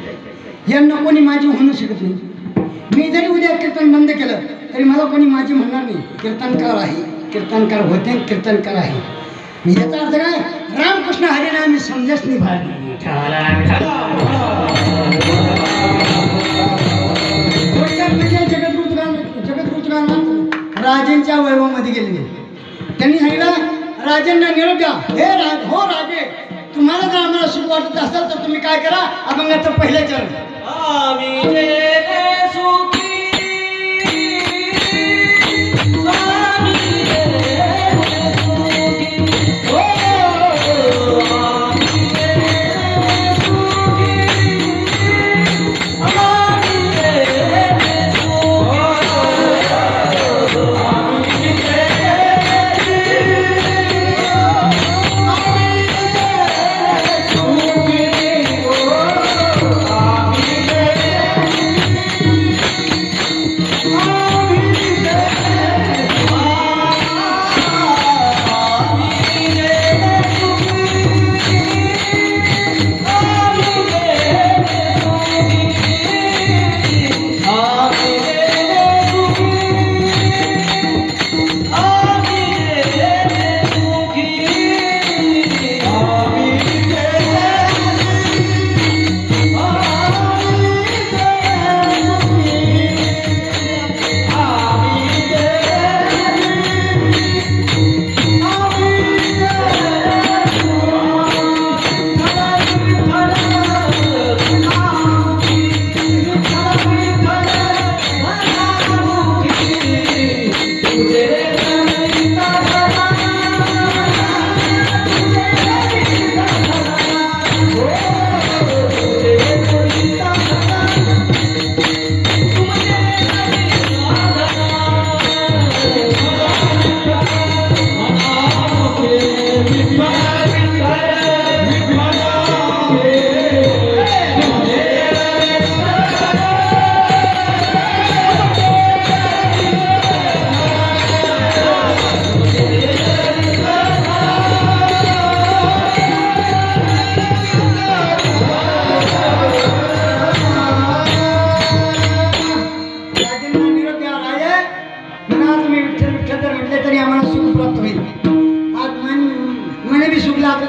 यांना कोणी माझी होणू शकत नाही. मी जरी उद्या कीर्तन बंद केलं तरी मला कोणी माझी म्हणणार नाही. कीर्तनकार आहे, कीर्तनकार होते, कीर्तनकार आहे. मी याचा अर्थ काय, रामकृष्ण हरिनाम मी समजच नाही बाहेर. जगद्गुरु तुकाराम राजांच्या वैभवामध्ये गेले. त्यांनी सांगितलं राजांना निरोप द्या. हे हो राजे, तुम्हाला जर आम्हाला सुख वाटत असेल तर तुम्ही काय करा, अभंगाचं पहिलं चरण.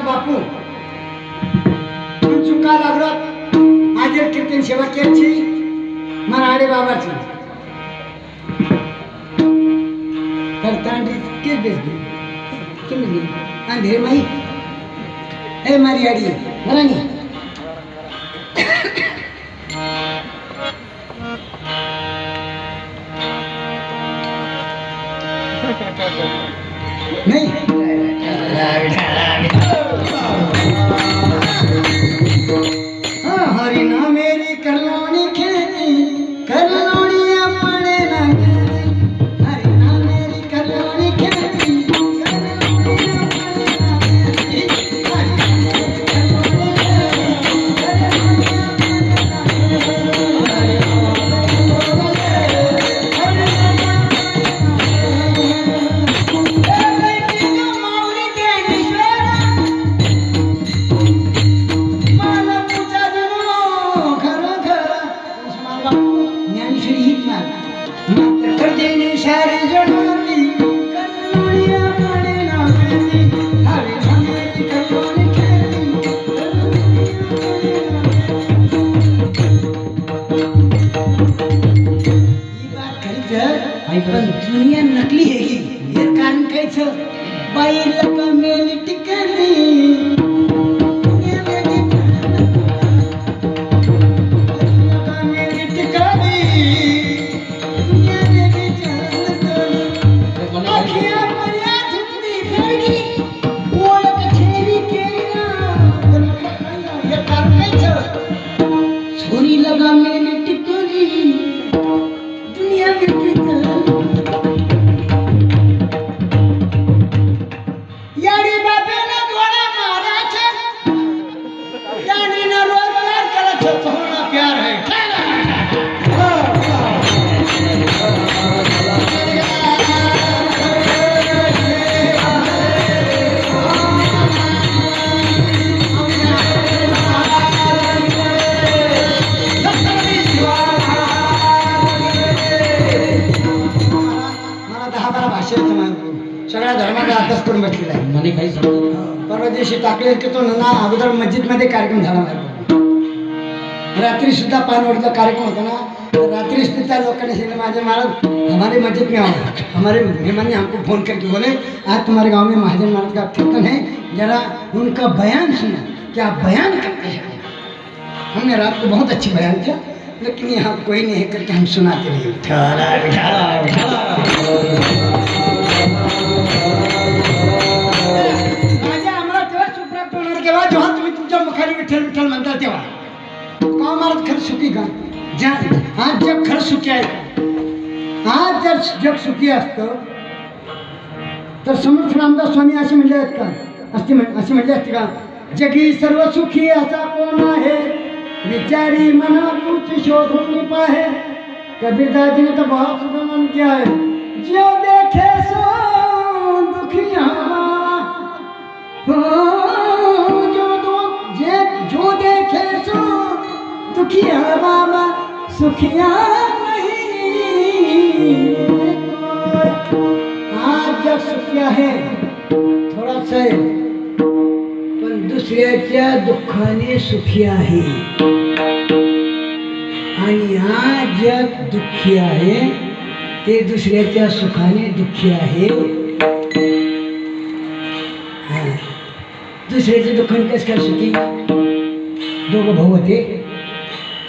बापू चुका लागत माझे कीर्तन सेवा केली मराठी बाबाची करतांडी के बेस तुम्ही अंधेरे माई हे मारी आडी मरानी नहीं हरी ना मेरी करलोनी खेती करलोनी अपने ना हरी ना मेरी करलोनी खेती पण दुनिया नकली है की हे कारण काय छ बाई लका मेली टिकली छोरी लगा मेली टिकली दुनिया में यारी बापे ना घोड़ा मारा छे यानी ना रोज प्यार करे छे थोड़ा प्यार है मला 10-12 भाषा सगळ्या धर्माचा अभ्यास करून बसलेला आहे. मला काही समजलं परवा दिवशी टाकले की तो ना अगोदर मस्जिद मध्ये कार्यक्रम झाला माझा रात्री सुद्धा पानवडीचा कार्यक्रम होता ना रात्रि स्थित लोगों ने महाजन महाराज हमारे मस्जिद में आओ। हमारे मेहमान ने हमको फ़ोन करके बोले आज तुम्हारे गांव में महाजन महाराज का कीर्तन है, जरा उनका बयान सुना। क्या बयान करते हैं? हमने रात को बहुत अच्छी बयान किया, लेकिन यहाँ कोई नहीं है करके हम सुनाते नहीं। राजा आम्हाला तेव्हा सुप्राप्त होणार केव्हा, जेव्हा तुम्ही तुमच्या मुखाने विठ्ठल विठ्ठल म्हणता तेव्हा। का महाराज खरं सुखी का? आज जग खरं सुखी आहे का? आज जर जग सुखी असतं तर समर्थ रामदास स्वामी असे म्हणले आहेत का? असे म्हणले असते का? जगी सर्व सुखी असा कोण आहे, विचारी मना तूच शोधून पाहे। कबीरदास जी ने तो बहुत सुंदर किया है, जो देखे सो दुखिया जो देखे सो दुखिया बाबा सुखिया नहीं। आज जग सुखी आहे थोडासा आहे, पण दुसऱ्याच्या दुःखाने सुखी आहे। आणि आज जग दुःखी आहे ते दुसऱ्याच्या सुखाने दुःखी आहे। दुसऱ्याच्या दुःखाने कसं काय सुखी? दोघं भाऊ होते,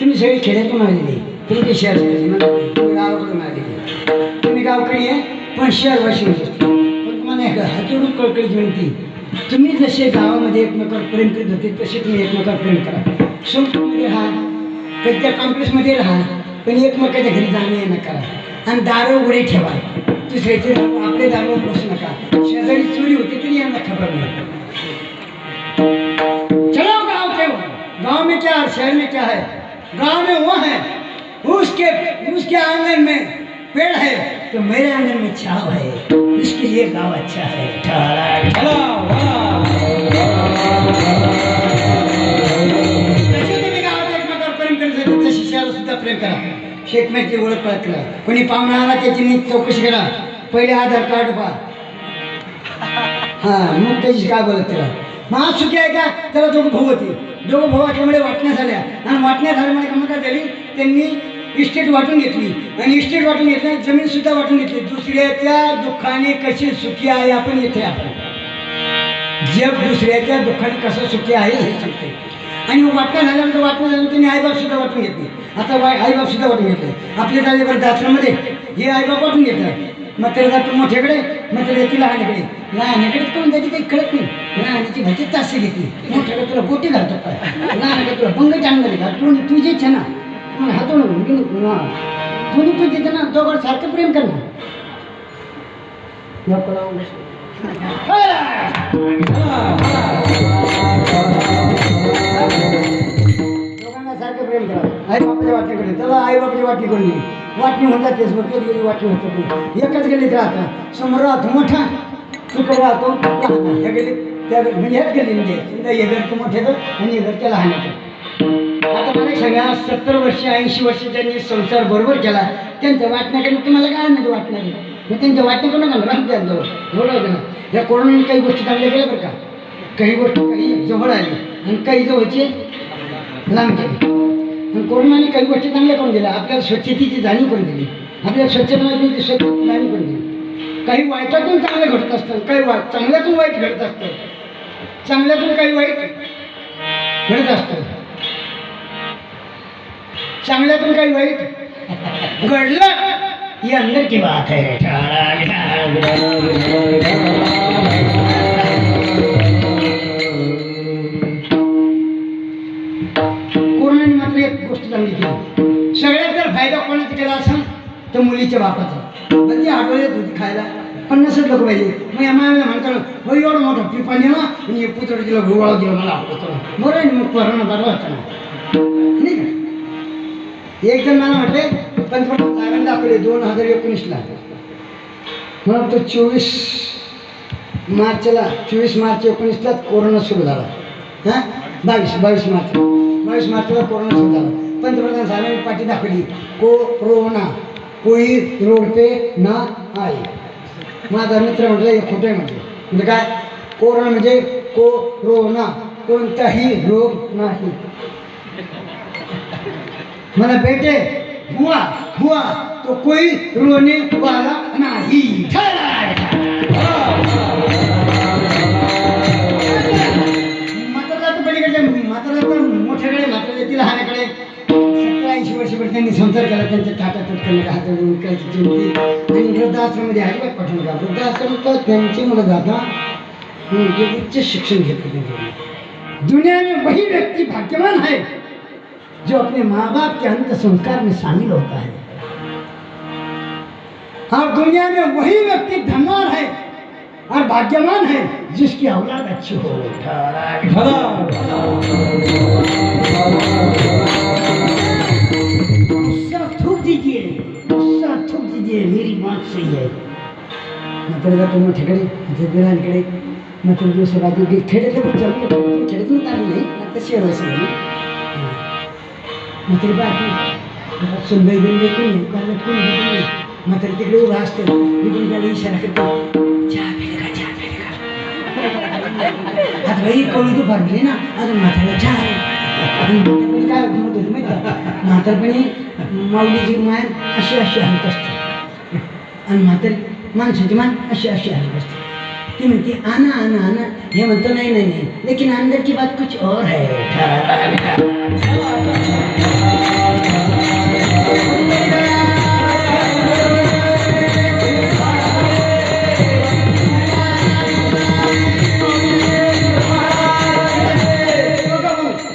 तुम्ही सगळे खेड्यातून आलेले, तुम्ही शहर गावाकडून आलेले, तुम्ही गावकरी आहे पण शहरवासी होते। पण तुम्हाला हातोडून कळकळीची विनंती, तुम्ही जसे गावामध्ये एकमेकावर प्रेम करीत होते तसे तुम्ही एकमेकावर प्रेम करा। संपूर्णमध्ये राहा, कधीच्या कॉम्प्लेक्समध्ये राहा, पण एकमेकाच्या घरी जाणं येणं करा आणि दारं उघडे ठेवा। दुसऱ्याचे आपले दारं बसू नका। शेजारी चोरी होती तरी यांना खबर नाही। चलो गाँव के, गाँव में क्या और शहर में क्या है? गाँव में वो है, उसके आंगन में पेड़ है तो मेरे आंगन में छाव है, इसके लिए गाँव अच्छा है। प्रेम करा, शेतमेची ओळख पळत करा। कोणी पाहुणा आला त्याची नीट चौकशी करा, पहिले आधार कार्ड पहा, हां मग त्याची काय बोलत त्याला। मग सुखी आहे का? त्याला दोघं भाऊ होते, दोघं भाऊ असल्यामुळे वाटण्या झाल्या आणि वाटण्या झाल्यामुळे गमत काय झाली, त्यांनी इस्टेट वाटून घेतली आणि इस्टेट वाटून घेतली, जमीन सुद्धा वाटून घेतली। दुसऱ्याच्या दुःखाने कसे सुखी आहे आपण येथे आपण जग दुसऱ्याच्या दुःखाने कसं सुखी आहे हे सांगते। आणि वाटण्या झाल्यानंतर वाटण्या झाल्यानंतर त्यांनी आईबाप सुद्धा वाटून घेतली। आता आईबाप सुद्धा वाटून घेतले आपले झाले आश्रममध्ये, हे आईबाप वाटून घेतात। मग त्याला जातो मोठ्याकडे, मग त्याला येते लहानकडे, लहानकडे करून जाते काही कळत नाही। लहानाची भाजी तासे घेते, मोठ्याकडे तुला गोटी घालतो काय, लहानकडे तुला बंग चांगलं घाल, तुझी इच्छा ना तुम्हाला हातून दोन्ही तुझी इच्छा ना, दोघं सारखं प्रेम करणार। दोघांना सारखं प्रेम करा। आई बापाच्या वाटणीकडे त्याला आई बापाची वाटणी करून दिली, वाटणी होऊन जातेच, मग कधी कधी वाटणी होत नाही। एकच गेलीत राहतात, समोर राहतो मोठा, तिकडे राहतो लहान, ह्या गेली त्या म्हणजे ह्याच गेली म्हणजे हे घर तो मोठ्याचं आणि हे घर त्या लहानाचं। आता मला सगळ्या 70 वर्ष 80 वर्ष ज्यांनी संसार बरोबर केला त्यांच्या वाटण्याकडे तुम्हाला काय म्हणजे वाटणार आहे? मग त्यांच्या वाटण्याकडून का राहत द्या जवळ ना। या कोरोनाने काही गोष्टी चांगल्या केल्या बरं का, काही गोष्टी काही जवळ आली आणि काही जवळचे लांब केली। आणि कोरोनाने काही गोष्टी चांगल्या करून दिल्या, आपल्याला स्वच्छतेची जाणीव करून दिली, आपल्याला स्वच्छता माहिती स्वच्छतेची जाणीव करून दिली। काही वाईटातून चांगलं घडत असतं, काही चांगल्यातून वाईट घडत असतं, चांगल्यातून काही वाईट घडत असतं, चांगल्यातून काही वाईट घडलं ही अंदर की बात है। कोरोनाने मात्र एक गोष्ट चांगली केली, सगळ्यात जर फायदा कोणाचा केला असेल तर मुलीच्या बापाचा। म्हणजे आठवड्यात होती खायला 50 लोक पाहिजे, मग या मायाला म्हणतात हो एवढं मोठं पिपा नेला आणि हे पुतळ दिला गोवाळा दिला, मला आवडतो बरं मग कोरोना बरा होता ना, नाही का? एक जण मला म्हटले पंतप्रधान साहेबांनी दाखवले 2019ला, मग तो 24 मार्चला 19ला कोरोना सुरू झाला। हां 22 मार्चला कोरोना सुरू झाला। पंतप्रधान साहेबांनी पाठी दाखवली, कोरोना कोई रोड पे ना आए। माझा मित्र म्हटलं हे खोटं आहे म्हटलं, म्हणजे काय कोरोना म्हणजे कोरोना कोणताही रोग नाही। मला बेटे हुआ हुआ तो कोई रोने वाला नाही. म्हातारा पलीकडे म्हातारा तर मोठ्याकडे म्हातारा तिला हाण्याकडे 70-80 वर्षभर त्यांनी संसार केला. त्यांच्या ताटात त्यांना हाताने विकायची चिंती आणि वृद्धाश्रममध्ये अजिबात पाठवून का वृद्धाश्रमात त्यांची मुलं जाता जे उच्च शिक्षण घेते. दुनिया में वही व्यक्ति भाग्यवान है जो अपने माँ बाप के अंत संस्कार में शामिल होता है. और दुनिया में वही व्यक्ति धनवान है और भाग्यवान है जिसकी औलाद अच्छी हो. गुस्सा थूक दीजिए, गुस्सा थूक दीजिए, मेरी बात सही है. मतलब तुम ठेकडे दिरांकडे मतलब दुसऱ्या बाजू खेड्यातलं पण चालू खेड्यातून आली नाही आता शहर असं नाही. म्हातारी बाकी सुनबाई बिनबाई कोणी कारण कोणी नाही. म्हातारी तिकडे उभा असते मी त्याला इशारा करतो चहा पिले का चहा पिले का. आता बाई कवळी तू भरली ना अजून म्हाताऱ्याला चहा आहे. काय म्हणत होती माहिती का म्हातारपणी माऊलीची मान अशी अशी हलत असते आणि म्हातारी माणसाची मान अशी अशी हलत असते. ती म्हणते आना आना आना हे म्हणतो नाही नाही नाही लेकिन अंदर की बात कुछ और है.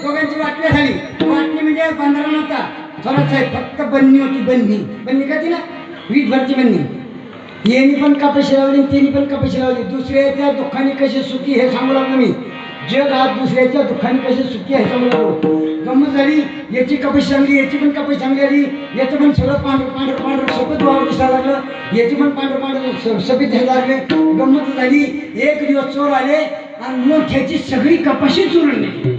दोघांची वाटणी झाली. वाटणी म्हणजे 15 नव्हता थोडाच आहे फक्त बन्नी होती. बन्नी बन्नी का ती ना वीटभरची बन्नी. येणी पण कपाशी लावली त्यांनी पण कपाशी लावली. दुसऱ्याच्या दुःखाने कसे सुखी हे सांगू लागलो मी. जग आज दुसऱ्याच्या दुःखाने कसे सुखी आहे सांगू लागलो. गंमत झाली याची कपाशी चांगली याची पण कपाशी चांगली आली. याचं पण सगळं पांढरं पांढरं पांढरं सफेद वावर दिसायला लागलं. याची पण पांढरं पांढरं सफेद दिसायला लागले. गंमत झाली एक दिवस चोर आले आणि मोठ्याची सगळी कपाशी चोरून नेली.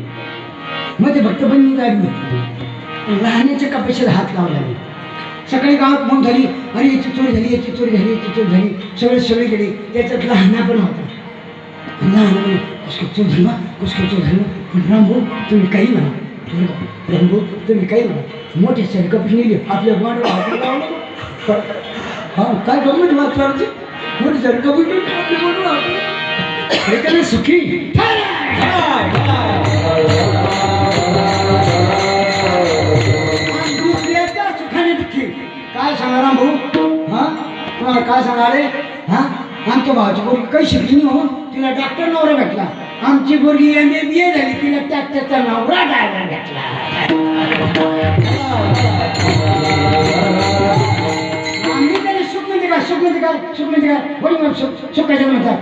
मग ते फक्त बन्नी जागी होती. लहानाच्या कपाशीला हात लावला नाही. सकाळी गावात मग झाली अरे याची चोरी झाली याची चोरी झाली याची चोरी झाली सगळे गेली. त्याच्यात लहाना पण होता. लहान कुसके चोर झालं कुसके चोर झालं. रामभाऊ तुम्ही काही म्हणा रामभाऊ तुम्ही काही म्हणा. मोठे सगळे कपाशी नेली आपल्या गावाला हा काय गमत वाचवायची मोठी सगळे कपाशी आपल्या सुखी. काय सांगणार भाऊ हा तुम्हाला काय सांगणार आहे. हा आमच्या भावाची पोरगी काही शिकली नाही हो तिला डॉक्टर नवरा भेटला. आमची पोरगी MBA झाली तिला ट्रॅक्टरचा नवरा ड्रायव्हर भेटला. आम्ही त्याला सुख म्हणजे काय सुख म्हणजे काय सुख म्हणजे काय बोल सुख कशाला म्हणतात.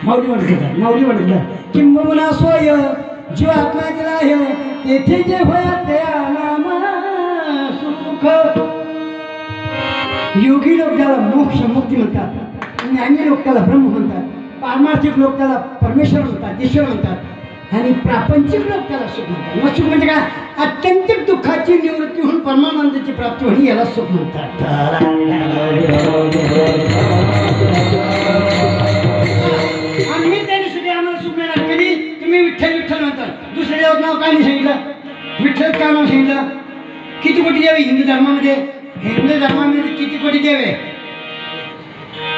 माऊली म्हणतात माऊली म्हणतात किंबहुना सोय जीव आत्मा दिला आहे तेथे जे होया ते योगी लोक त्याला मोक्ष मुक्ती म्हणतात. ज्ञानी लोक त्याला ब्रह्म म्हणतात. पारमार्थिक लोक त्याला परमेश्वर म्हणतात ईश्वर म्हणतात आणि प्रापंचिक लोक त्याला सुख म्हणतात. मग सुख म्हणजे काय अत्यंतिक दुःखाची निवृत्ती होऊन परमानंदाची प्राप्ती होणे याला सुख म्हणतात. आम्ही त्याने सुद्धा आम्हाला सुख मिळणार कधी तुम्ही विठ्ठल विठ्ठल म्हणतात. दुसऱ्या नाव काय नाही सांगितलं विठ्ठल काय नाव सांगितलं. किती कोटी द्यावे हिंदू धर्मामध्ये किती कोटी द्यावे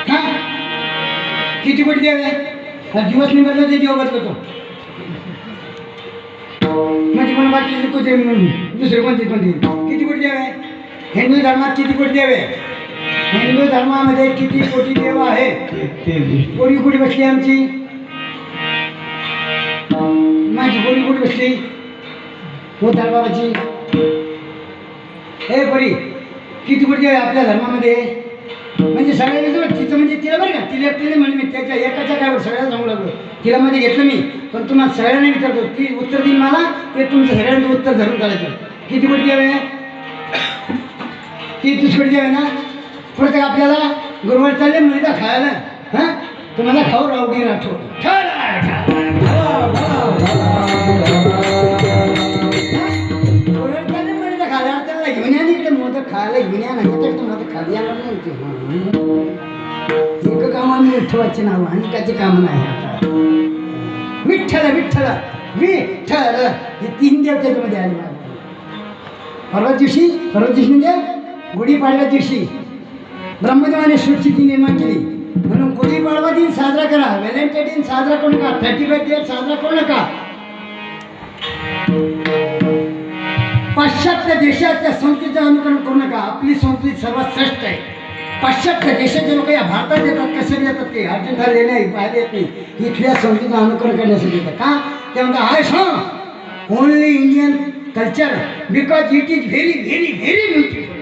हा किती कोटी द्यावे. दिवस निघाला ते देव बदलतो म्हणजे मला बाकी दुसरे कोणते किती कोटी द्यावे. हिंदू धर्मात किती कोटी द्यावे. हिंदू धर्मामध्ये किती कोटी देव आहे. कोणी कुठे बसली आमची माझी कोणी कुठे बसली हो दरबाराची. हे बरी किती कोटी आहे आपल्या धर्मामध्ये म्हणजे सगळ्यांनी तिचं म्हणजे तिला बरं का तिला तिला म्हणजे मी त्याच्या एकाच्या काय सगळ्यांना सांगू लागलो. तिला मध्ये घेतलं मी पण तुम्हाला सगळ्यांना विचारतो ती उत्तर देईल मला ते तुमचं सगळ्यांचं उत्तर धरून काढायचं. किती कोटी द्यावे 30 कोटी द्यावे ना. परत आपल्याला गुरुवार चालले मिळता खायला हां तुम्हाला खाऊ रावडी राठोड घेऊन या इकडे मोदक खायला घेऊन या नाही तर मोदक खाली येणार नाही. एक काम आम्ही विठ्ठलाचे नाव आणि त्याचे काम नाही. आता विठ्ठल विठ्ठल विठ्ठल हे 3 देव त्याच्यामध्ये आले. परवा दिवशी म्हणजे गुढीपाडव्या दिवशी ब्रह्मदेवाने सृष्टी निर्माण केली, म्हणून गुढीपाडवा दिन साजरा करा, व्हॅलेंटाईन दिन साजरा करू नका, 31 डेट साजरा करू नका. पाश्चात्य देशाच्या संस्कृतीचं अनुकरण करू नका. आपली संस्कृती सर्वात श्रेष्ठ आहे. पाश्चात्य देशाचे लोक या भारतात येतात, कसे येतात ते अर्जंटाला येणे पाहिले येत नाही, इथल्या संस्कृतीचं अनुकरण करण्यासाठी येतात. का ते म्हणतात I saw only Indian culture because it is very very very beautiful.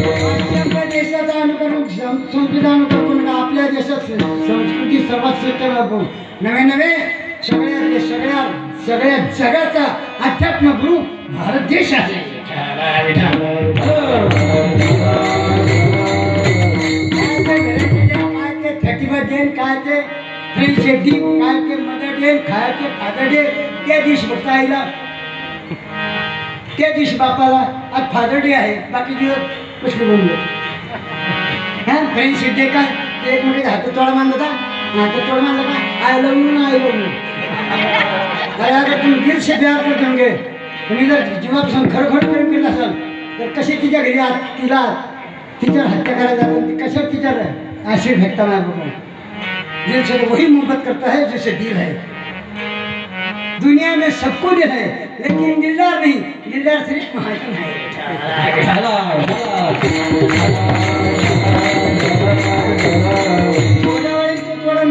पाश्चात्य देशाचं अनुकरण संस्कृतीचं अनुकरण करू नका. आपल्या देशात संस्कृती सर्वात श्रेष्ठ. नवे नवे सगळ्या जगाचा अध्यात्म गुरु भारत देश आहे. काय ते 31 डे, काय ते फ्रेंडशिप डे, काय ते मदर डे, काय ते फादर डे, त्या दिवशी फक्त आईला, त्या दिवशी बापाला. आज फादर डे आहे, बाकी दिवस कसले बोलले. हा फ्रेंडशिप डे काय ते एक म्हणजे हात तोडा मानलं का, हात तोडा मानलं का, आय लव्ह यू ना आय लव्ह यू. अगर तुम्ही दिल से प्यार करते होंगे, तुम्ही जर जीवापासून खरोखर प्रेम केलं असाल तर कसे तिच्या घरी तिच्यावर हत्या करायला जातात, ती कशा तिच्यावर आशीर फेकता नाही बघून. दिल से तो वही मोहब्बत करता है जैसे दिल है. दुनिया में सबको दिल है लेकिन दिलदार नहीं, दिलदार सिर्फ महाजन है.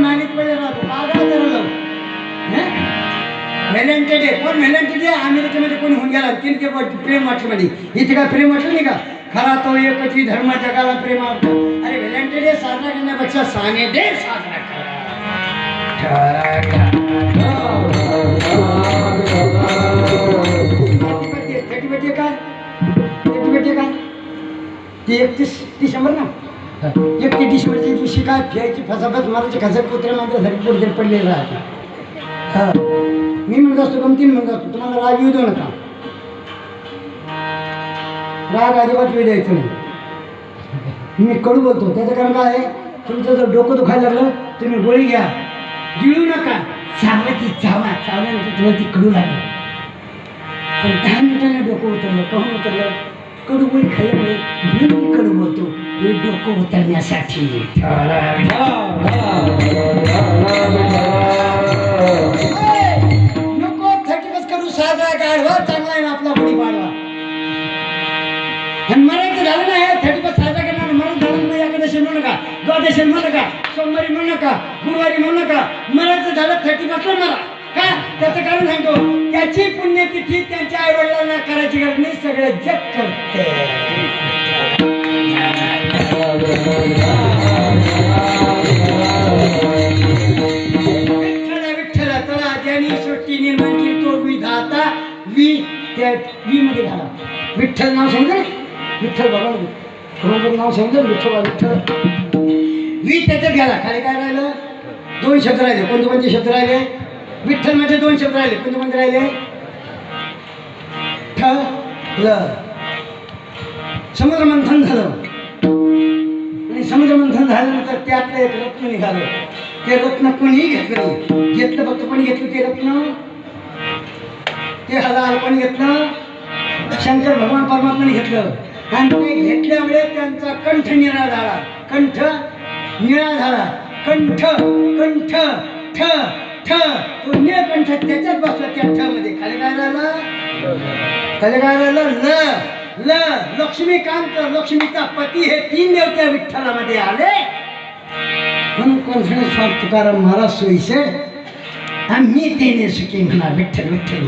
मागितलेलं राहतो कागद करलं. व्हॅलेंटाईन डे कोण व्हॅलेंटाईन डे अमेरिकेमध्ये कोणी होऊन गेला तिने प्रेम वाटलं मध्ये, इथे काय प्रेम वाटलं नाही का. खरा तो एकची धर्म जगाला प्रेम आवडतो. अरे व्हॅलेंटाईन डे साजरा करण्यापेक्षा साने डे साजरा करा. 31 डे काय, 31 डे काय ती 31 डिसेंबर ना, 31 डिसेंबरच्या दिवशी काय फिरायची फसाफस मारायची खसक कुत्र्या माझ्यासाठी पुढे पडलेलं राहतं. मी म्हणत असतो गमतीन म्हणत असतो, तुम्हाला राग येऊ देऊ नका. राग अजिबात वेळ द्यायचं नाही. मी कडू बोलतो त्याचं कारण काय आहे, तुमचं जर डोकं दुखायला लागलं तुम्ही गोळी घ्या, गिळू नका, चावती चावल्यानंतर तुम्हाला ती कडू लागली. पण 10 मिनिटांनी डोकं उतरलं, कहून उतरलं, कडू गोळी खाल्ल्यामुळे मी कडू बोलतो, मी डोकं उतरण्यासाठी. नको 31 करू, साजरा गाढवा चांगला आहे ना आपला गुढीपाडवा. आणि मरायचं झालं ना हे 31 साजरा करणार, मरण झालं नाही, एकादशी म्हणू नका, द्वादशी म्हणू नका, सोमवारी म्हणू नका, गुरुवारी म्हणू नका. मरायचं झालं 31 मरा. का त्याचं कारण सांगतो, त्याची पुण्यतिथी त्यांच्या आई वडिलांना करायची गरज नाही, सगळं जग करते. विठ्ठला त्याला ज्यांनी सृष्टी निर्माण केली तो विधाता. त्या मध्ये झाला विठ्ठल नाव सांगितलं, विठ्ठल भगवान नाव सांगितलं, विठ्ठल त्याच्यात गेला. खाली काय राहिलं, 2 शब्द राहिले. कोणते शब्द राहिले, विठ्ठल मध्ये 2 शब्द राहिले. कोणते राहिले, समुद्र मंथन झालं, आणि समुद्र मंथन झाल्यानंतर त्यातलं एक रत्न निघालं. ते रत्न कोणीही घेतलं, फक्त कोणी घेतलं ते रत्न, ते हलाल कोणी घेतलं, शंकर भगवान परमात्माने घेतलं. आणि ते घेतल्यामुळे त्यांचा कंठ निळा झाला, कंठ निळा झाला, कंठ कंठ ठ ठ तो निळकंठ त्याच्यात बसला. त्या ठ मध्ये खाली काय झालं, खाली काय झालं, ल ल लक्ष्मीकांत, लक्ष्मीचा पती हे 3 देवत्या विठ्ठलामध्ये आले. म्हणून कोण स्वामी तुकाराम महाराज सोयीचे आम्ही देणे सुखी म्हणा, विठ्ठल विठ्ठल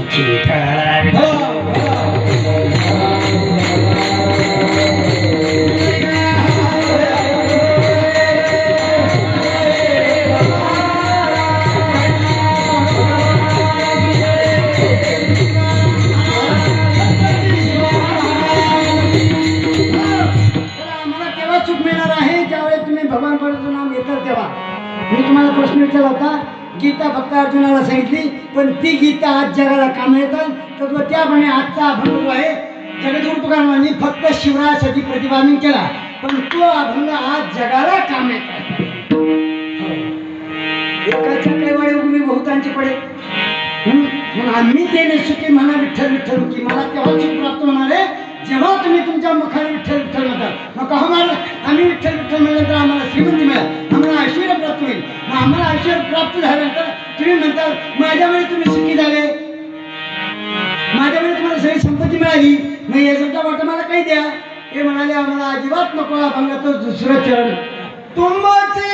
भगवान परमात्म्याचं नाम घेतात तेव्हा. मी तुम्हाला प्रश्न विचारला होता, गीता फक्त अर्जुनाला सांगितली, पण ती गीता आज जगाला काम येतात. तर त्याप्रमाणे आजचा अभंग जो आहे जगद्गुरु तुकारामांनी फक्त शिवरायासाठी प्रतिपादन केला, पण तो अभंग आज जगाला काम येतात. एकाच्या कैवाडे उगमी बहुतांचे पडे. म्हणून आम्ही ते सुखी म्हणा विठ्ठल विठ्ठल की मला तेव्हा सुख प्राप्त होणार आहे जेव्हा तुम्ही तुमच्या मुखाने विठ्ठल विठ्ठल म्हणतात. मग आम्हाला आम्ही विठ्ठल विठ्ठल म्हणल्यानंतर आम्हाला श्रीमंती मिळाल, आम्हाला ऐश्वर्य प्राप्त होईल. मग आम्हाला ऐश्वर्य प्राप्त झाल्यानंतर तुम्ही म्हणतात माझ्यामुळे तुम्ही सुखी झाले, माझ्यामुळे तुम्हाला सगळी संपत्ती मिळाली, मग याचा वाटा मला काही द्या. ते म्हणाले आम्हाला अजिबात नको. अभंगाचं दुसरं चरण तुमचे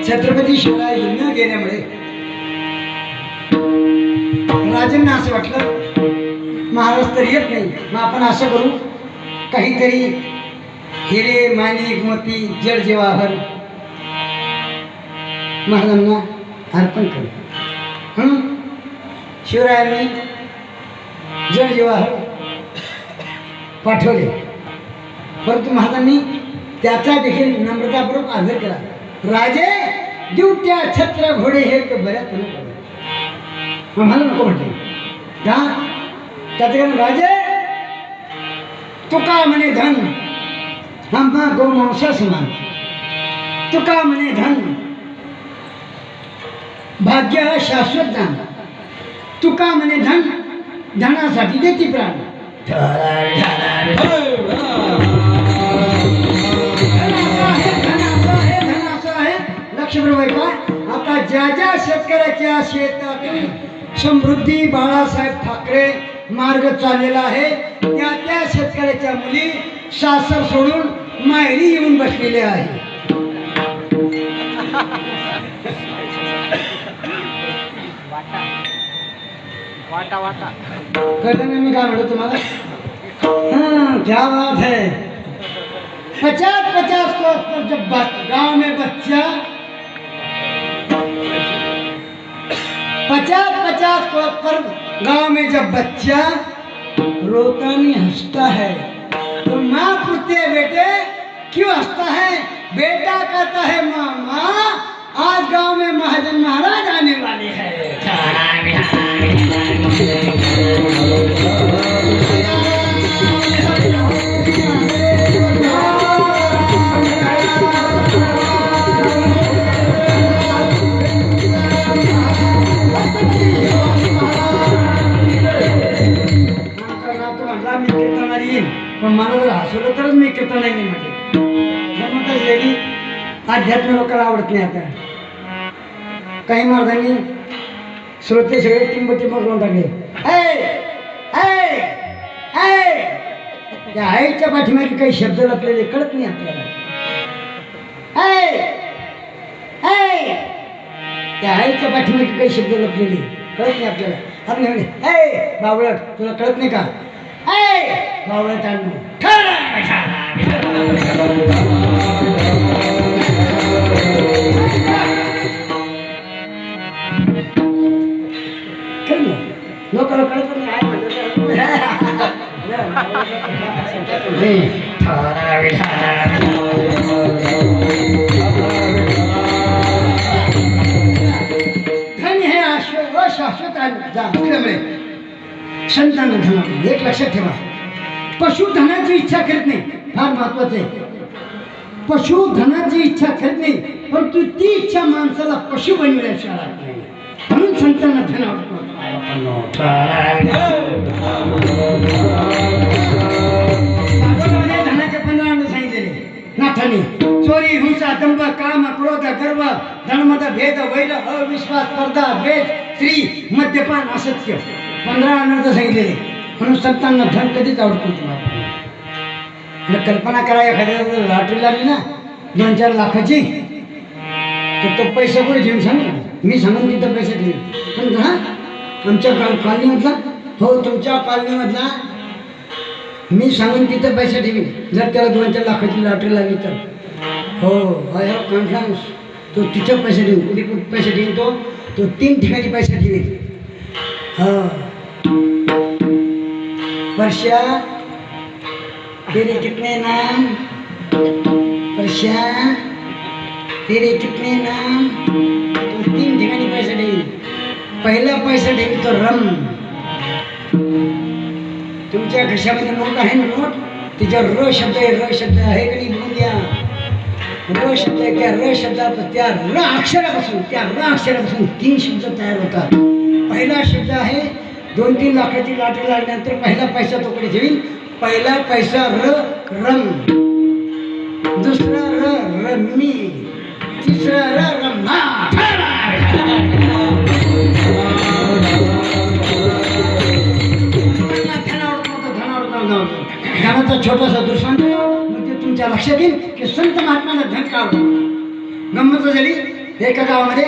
छत्रपती शिवराय न गेल्यामुळे राजांना असं वाटलं महाराज तर येत नाही, मग आपण असं करू काहीतरी हिरे माणिक मोती जड जवाहर महाराजांना अर्पण करू. म्हणून शिवरायांनी जड जवाहर पाठवले, परंतु महाराजांनी त्याचा देखील नम्रतापूर्वक आदर केला. राजे दिवट्या छत्र घोडे हे बऱ्याच आम्हाला नको म्हटले का त्याच्या राजे तुका म्हणे धन आम्हा गोमांसा समान, तुका म्हणे धन भाग्य शाश्वत दान, तुका म्हणे धन धनासाठी देती प्राण. लक्ष्मीबाई का आता ज्या ज्या शेतकऱ्याच्या शेतातून समृद्धी बाळासाहेब ठाकरे मार्ग चाललेला आहे त्या त्या शेतकऱ्याच्या मुली सासर सोडून माहेरी येऊन बसलेल्या आहे. कळलं ना मी काय म्हणतो तुम्हाला? क्या बात है. 50-50 कोस पर जब गांव में बच्चा 50-50 कोस पर गांव में जब बच्चा रोता नहीं हंसता है तो माँ पूछती है बेटे क्यों हंसता है? बेटा कहता है मामा आज गांव में महाजन महाराज आने वाले हैं. मी कीर्तनाला येईन पण मला जर हसवलं तरच मी कीर्तन नाही म्हटले. लेडी अध्यात्म लोकांना आवडत नाही. आता काही महाराजांनी श्रोते सगळे टिंब करून टाकले. त्या आईच्या पाठीमागे काही शब्द आपल्याला कळत नाही. आपल्याला त्या आईच्या पाठीमागे काही शब्द लपलेले कळत नाही आपल्याला. आपण म्हणे बावळट तुला कळत नाही का? बावळट आणू लोकांना कळत नाही. धन हे अशाश्वत असल्यामुळे संतांना धन. एक लक्षात ठेवा, पशुधनाची इच्छा करत नाही, फार महत्वाचं आहे. पशुधनाची इच्छा करत नाही, परंतु ती इच्छा माणसाला पशु बनविल्याशिवाय राहत नाही. म्हणून संतांना धन आवडतो. धनाचे 15 अंग सांगितलेले नाथाने. चोरी, हिंसा, दंभ, काम, क्रोध, गर्व, धर्मद, भेद, वैर, अविश्वास, स्पर्धा, द्वेष, स्त्री, मद्यपान, असत्य, 15 अनर्थ सांगितलेले. म्हणून संतांना धन कधीच आवडत नाही. तुम्हाला कल्पना करा, एखाद्या लॉटरी लागली ना 2-4 लाखाची, तर तो पैसे कुठे घेऊन सांग, मी सांगून तिथं पैसे ठेवून. पण हा आमच्या कॉलनीमधला, हो तुमच्या कॉलनीमधला मी सांगून तिथं पैसे ठेवीन. जर त्याला 2-4 लाखाची लॉटरी लागली तर हो आय हॅव कॉन्फिडन्स, तो तिथं पैसे ठेवून. कुठे कुठे पैसे ठेवीन, तो 3 ठिकाणी पैसे ठेवीन. हा वर्षा तेरे कितने नाम, वर्षा तेरे कितने नाम, तो 3 ठिकाणी पैसे ठेवीन. पहिला पैसा ठेवी तो रम. तुमच्या खिशामध्ये नोट आहे ना, नोट तिच्यावर र शब्द आहे, र शब्द आहे का नाही बघून द्या. र शब्द आहे, त्या र शब्दात त्या र अक्षरापासून 3 शब्द तयार होतात. पहिला शब्द आहे 2-3 लाखाची लॉटरी लागल्यानंतर पहिला पैसा तो कडे ठेवीन. पहिला पैसा र रम, दुसरा र रम्मी, तिसरा र रम्मा. धनाचा छोटासा दृष्टांत म्हणजे तुमच्या लक्षात येईल की संत महात्म्याला धन का आवडतं. गंमत झाली, एका गावामध्ये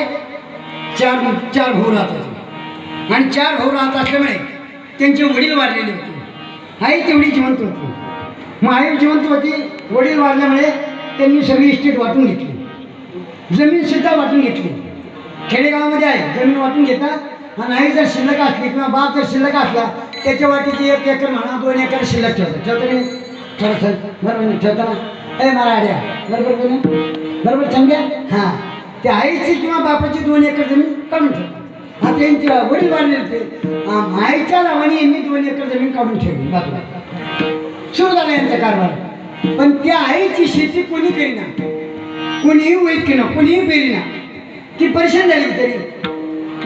4 भाऊ राहत होते आणि 4 भाऊ राहत असल्यामुळे त्यांचे वडील वारलेले होते. आई तेवढी जिवंत होती. मग आई जिवंत होती, वडील वारल्यामुळे त्यांनी सगळी इस्टेट वाटून घेतली, जमीन सुद्धा वाटून घेतली. खेडेगावामध्ये आहे, जमीन वाटून घेतात. आणि आई जर शिल्लक असली किंवा बाप जर शिल्लक असला, त्याच्या वाटीची 1 एकर म्हणा 2 एकर शिल्लक ठेवतो नाही थोडंसं बरोबर ठेवताना. मला आड्या बरोबर बरोबर समजा. हां, त्या आईची किंवा बापाची 2 एकर जमीन काढून ठेवतात. आता त्यांच्या वडील वाढले होते, आईच्या नावाने यांनी 2 एकर जमीन काढून ठेवली बाजूला. सुरू झाला यांचा कारभार. पण त्या आईची शेती कोणी करीना, कोणीही वैद केलं, कोणीही पेरीना. ती परेशान झाली. तरी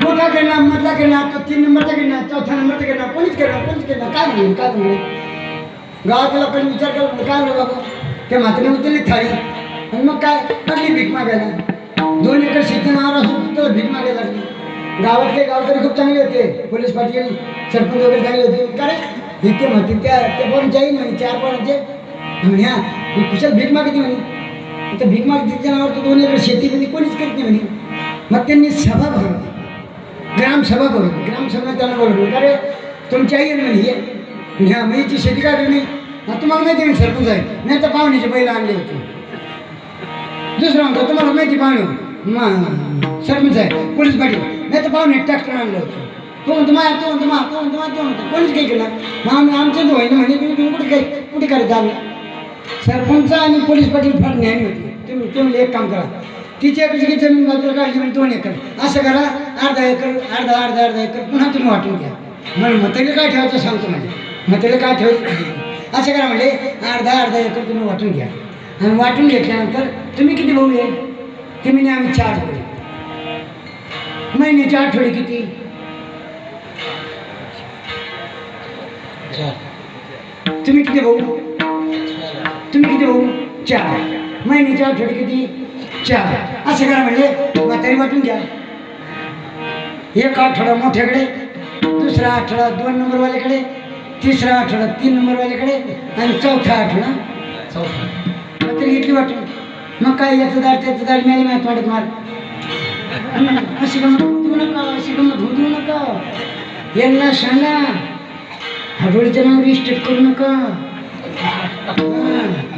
मोठा करणार, मधला करणार, तो 3 नंबरचा करणार, 4था नंबरचा करणार, कोणीच करणार. काय म्हणेल काय म्हणेल. गावातला पण विचार करा, काय म्हणलं बाबा. त्या म्हाताने उचलली थाळी आणि मग काय लागली भीक मागायला. 2 एकर शेती नावावर असून तर भीक मागायला लागली. गावातले गावकरी खूप चांगले होते, पोलीस पाटील सरपंच वगैरे चांगले होते. काय इथे म्हणते त्या पोरण जाईन म्हणे 4 पोरांचे म्हणे. ह्या कुशात भीक मागते म्हणे. तर भीक मागतीच्या नावावर तो 2 एकर शेतीमध्ये कोणीच करत नाही म्हणे. मग त्यांनी सभा भरवली, ग्रामसभा भरवली. ग्रामसभा त्यांना बोलवली, अरे तुमची आई आहे म्हणे, ह्या मैची शेती काढली नाही. तुम्हाला माहिती आहे सरपंच आहे, नाही तर पाहुण्याचे बैल आणले होते. दुसरा म्हणतो तुम्हाला माहिती पाहुणे सरपंच आहे, पोलीस पाटील, नाही तर पाहुणे ट्रॅक्टर आणलं होतं. तो म्हणतो मा तो म्हणतो मा तो म्हणतो मा तो म्हणतो कोणीच काही केलं. मग आमचंच होईना म्हणे, तुम्ही कुठे करायचं आम्ही. सरपंच आणि पोलीस पाटील फार ज्ञानी होते. तुम्ही एक काम करा, तिची एकाची जमीन बाजूला काढली म्हणजे 2 एकर असं करा, अर्धा एकर अर्धा एकर पुन्हा तुम्ही वाटून घ्या. म्हणून म्हातारीला काय ठेवायचं सांगतो. म्हणजे म्हातारीला काय ठेवायचं असं करा, म्हणजे अर्धा एकर तुम्ही वाटून घ्या. आणि वाटून घेतल्यानंतर तुम्ही किती भाऊ आहे. तुम्ही आम्ही 4 भाऊ. महिन्याचे आठवडे किती. तुम्ही किती भाऊ. 4. महिन्याचे आठवडे किती 4. असं करा, म्हणजे म्हातारी वाटून घ्या. 1 आठवडा मोठ्याकडे, दुसरा आठवडा 2 नंबरवाल्याकडे, तिसरा आठवडा 3 नंबरवाल्याकडे आणि 4था आठवडा म्हातारी घेतली वाटून. मग काय याचं दार त्याचं दार मिळाली माहीत वाटत मार. अशी गमत होऊ देऊ नका, अशी गमत होऊ देऊ नका. यांना सांगा हडोळीच्या नावावर इस्टेट करू नका.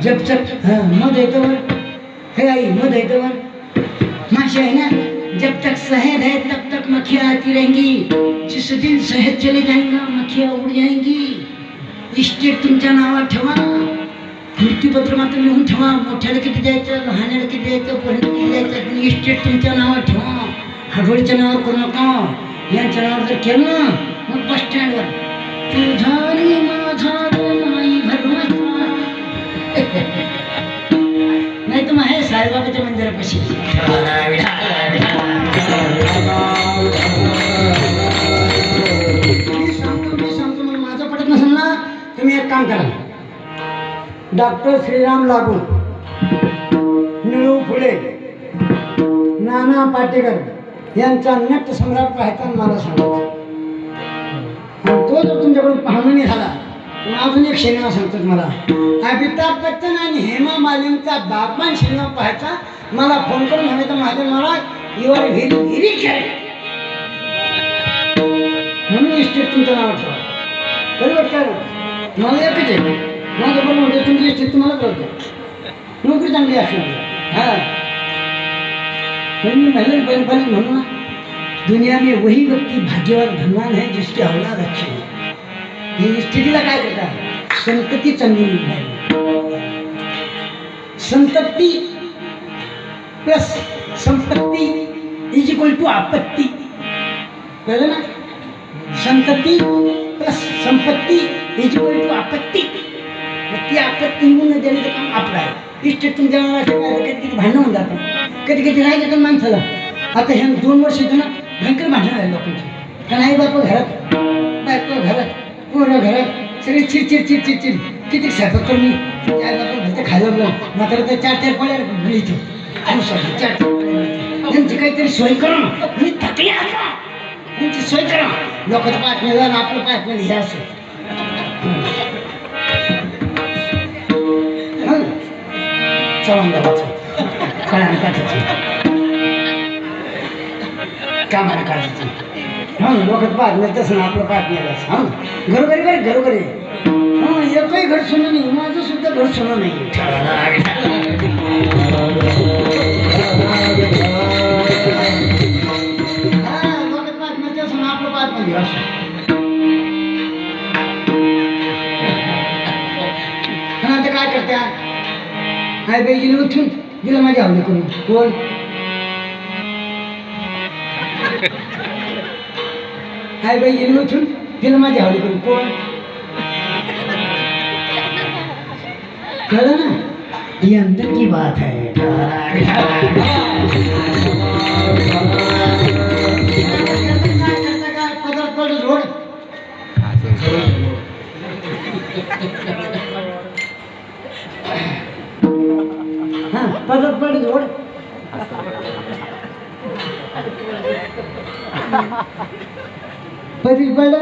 जब तक मध येतं वर, हे आई मध येतं वर. माशी आहे ना, जब तक शहद है तब तक मक्खियाँ आती रहेंगी. जिस दिन शहद चले जाएंगा मक्खियाँ उड़ जाएंगी. इस्टेट तुमच्या नावावर ठेवा, मृत्यूपत्र मात्र लिहून ठेवा. मोठ्याला किती द्यायचं, लहान्याला किती द्यायचं, पोराला किती द्यायचं, पण इस्टेट तुमच्या नावावर ठेवा. हडोळीच्या नावावर करू नका. यांच्या नावावर जर केलं ना मग बस स्टँडवर तुझा आणि माझा नाही भरवसा नाही तर मग आहे साईबाबाच्या मंदिरापाशी. मी सांगतो मला माझं पटत नसेल ना तुम्ही एक काम करा. डॉक्टर श्रीराम लागू, निळू फुले, नाना पाटेकर यांचा नट सम्राट पाहायचा मला सांगायचा. तो जर तुमच्याकडून पाहणं नाही झाला तर अजून एक सिनेमा सांगतो मला. अमिताभ बच्चन आणि हेमा मालिनीचा बागबान सिनेमा पाहायचा. मला फोन करून म्हणायचं माझ्या मला यू आर व्हेरी व्हेरी कॅरेक्ट म्हणून इस्टेट तुमचं नाव ठेवा. बरोबर काय मला एकच आहे माझं पण म्हणजे तुमची इस्टेट तुम्हाला कळतं. नोकरी चांगली असणार. हां महिला पहले म्हणून ना दुनिया में वही व्यक्ति भाग्यवान धनवान है जिसकी औलाद अच्छी है. हे स्थितीला काय करतात संतती चांगली मिळाली. संतती प्लस संपत्ती इज इक्वल टू आपत्ती. कळलं ना. संतती प्लस संपत्ती इज इक्वल टू आपत्ती. ती आपत्ती निघून देण्याचं काम आपलं आहे. इस्टेट तुमच्या कधी कधी भांडणं होऊन जातं. कधी कधी नाही जातं माणसाला. आता ह्या 2 वर्ष ना भयंकर भांडणं झाले लोकांची. कारण आई बाप घरात बायको घरात पोरं घरात सगळी चिडचिड चिडचिड चिड. किती स्वयंपाक करून मी आई बाप घरचं खायला मात्र तर 4-4 पोळ्या घालीतो. त्यांची काहीतरी सोय करा. मी थकले आता त्यांची सोय करा. लोकांचं पाठ नाही झालं आपलं पाठ नाही हे असं. चव्हाण दाबाचं कळानं काढायचं कामाला काढायचं. हा लोकांचं पाठ नाही तसं ना आपलं पाठ नाही असं. हा घरोघरी बरे घरोघरी. हा एकही घर सोनं नाही. माझं सुद्धा घर सोनं नाही. आता काय करत्या हाय बाई गेली उठून गेलं माझ्या आवडी करून. कोण हाय बाई गेली उठून गेलं माझ्या आवडी करून. कोण कळलं ना. ये अंदर की बात है. हाँ पदर पड़ जोड़ पदरी पड़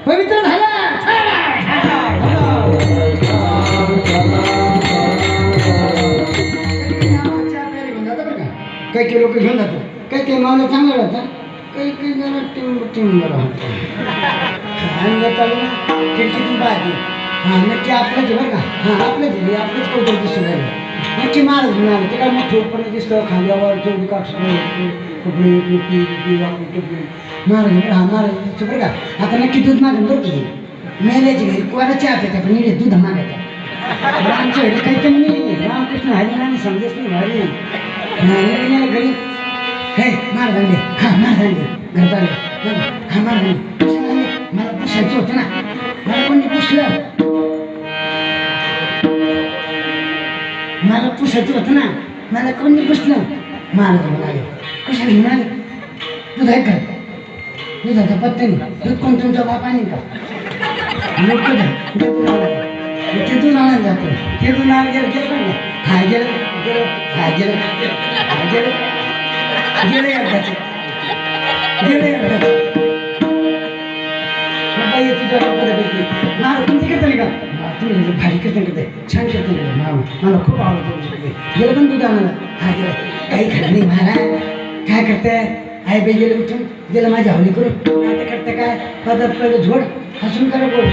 पवित्र झाला. काही लोक घेऊन जातात. काही मावलं चांगलं राहतात. काही जरा टिंब राहतात. आणि येताना ना खिडकीतून पाहते. हां नक्की आपलंच बरं का. हां आपलंच आहे. आपलंच कोणतरी दिसून राहिलं. नक्की महाराज घेऊन आलं. ते काय मोठं उत्पन्न दिसतं खांद्यावर चौकी काक्ष कपडे टोपी महाराज. हां महाराज दिसतं बरं का. आता नक्की दूध मागेल बरं की मेल्याची घरी कोणाची आपल्या पण निळे दूध मागायचं. आमच्या घरी काही कमी नाही. रामकृष्ण हरिनाम समजेच नाही भारी घरी हे महाराज आणले. हां महाराज आणले घरात आले. हां महाराज आणले. मला पुसायचं होतं ना. मला कोणी पुसलं. मला पुसायचं होतं ना. मला कोणी पुसलं. महाराज म्हणाले कशाला म्हणाले दूध आहे का. दुधाचा पत्ता नाही. दूध कोण तुमचा बाप आणि का लोक ते दूध आणायला जातं. ते दूध आणायला गेलं गेलं पण हा गेलं गेलं हा गेलं हा गेलं गेलं एकदाचं गेलं एकदाचं. बाई तुझ्या बऱ्यापैकी नारळ तुमची कीर्तन का. तुम्ही भारी कीर्तन करते छान कीर्तन करते. मला खूप आवडतं. गेलं पण दूध आणायला. हा गेलं काही खरं नाही महाराज. काय करताय आई बाई गेलं उठून गेलं माझ्या हवली करून. आता करता काय पदार्थ पडलं झोड हसून करा बोल.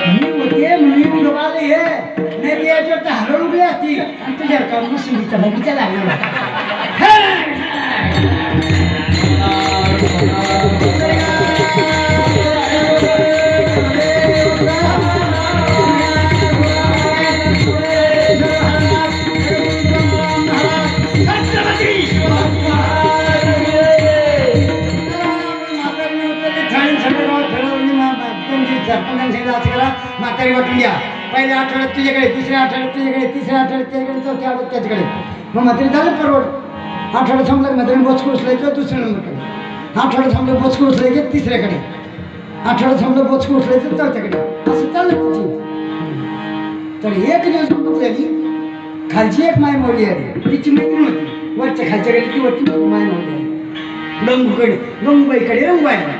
मी होते म्हणून मी लोक आले हे नाही ते याच्यावर तर हरवून उभे असती आणि तुझ्या का मशिनीचा बगीचा लागला. छत्रपती पंतांना सांगितलं असं करा, म्हातारी वाटून द्या. पहिल्या आठवड्यात तुझ्याकडे, दुसऱ्या आठवड्यात तुझ्याकडे, तिसऱ्या आठवड्यात त्याच्याकडे, चौथ्या आठवड्यात त्याच्याकडे. मग म्हातारी झालं परवड. आठवड्यात संपलं म्हातारी बोचकू उचलायचं दुसऱ्या नंबरकडे, आठवड्यात संपलं बोचकू उचलायचं तिसऱ्याकडे, आठवड्यात संपलं बोचकू उचलायचं चौथ्याकडे. असं चाललं तिची. तर एक दिवस उचलली, खालची एक माय माऊली आली, तिची मैत्रीण होती. वरच्या खालच्या गेली ती वरती माय माऊली आली. रंगूकडे, रंगूबाईकडे रंगवायला.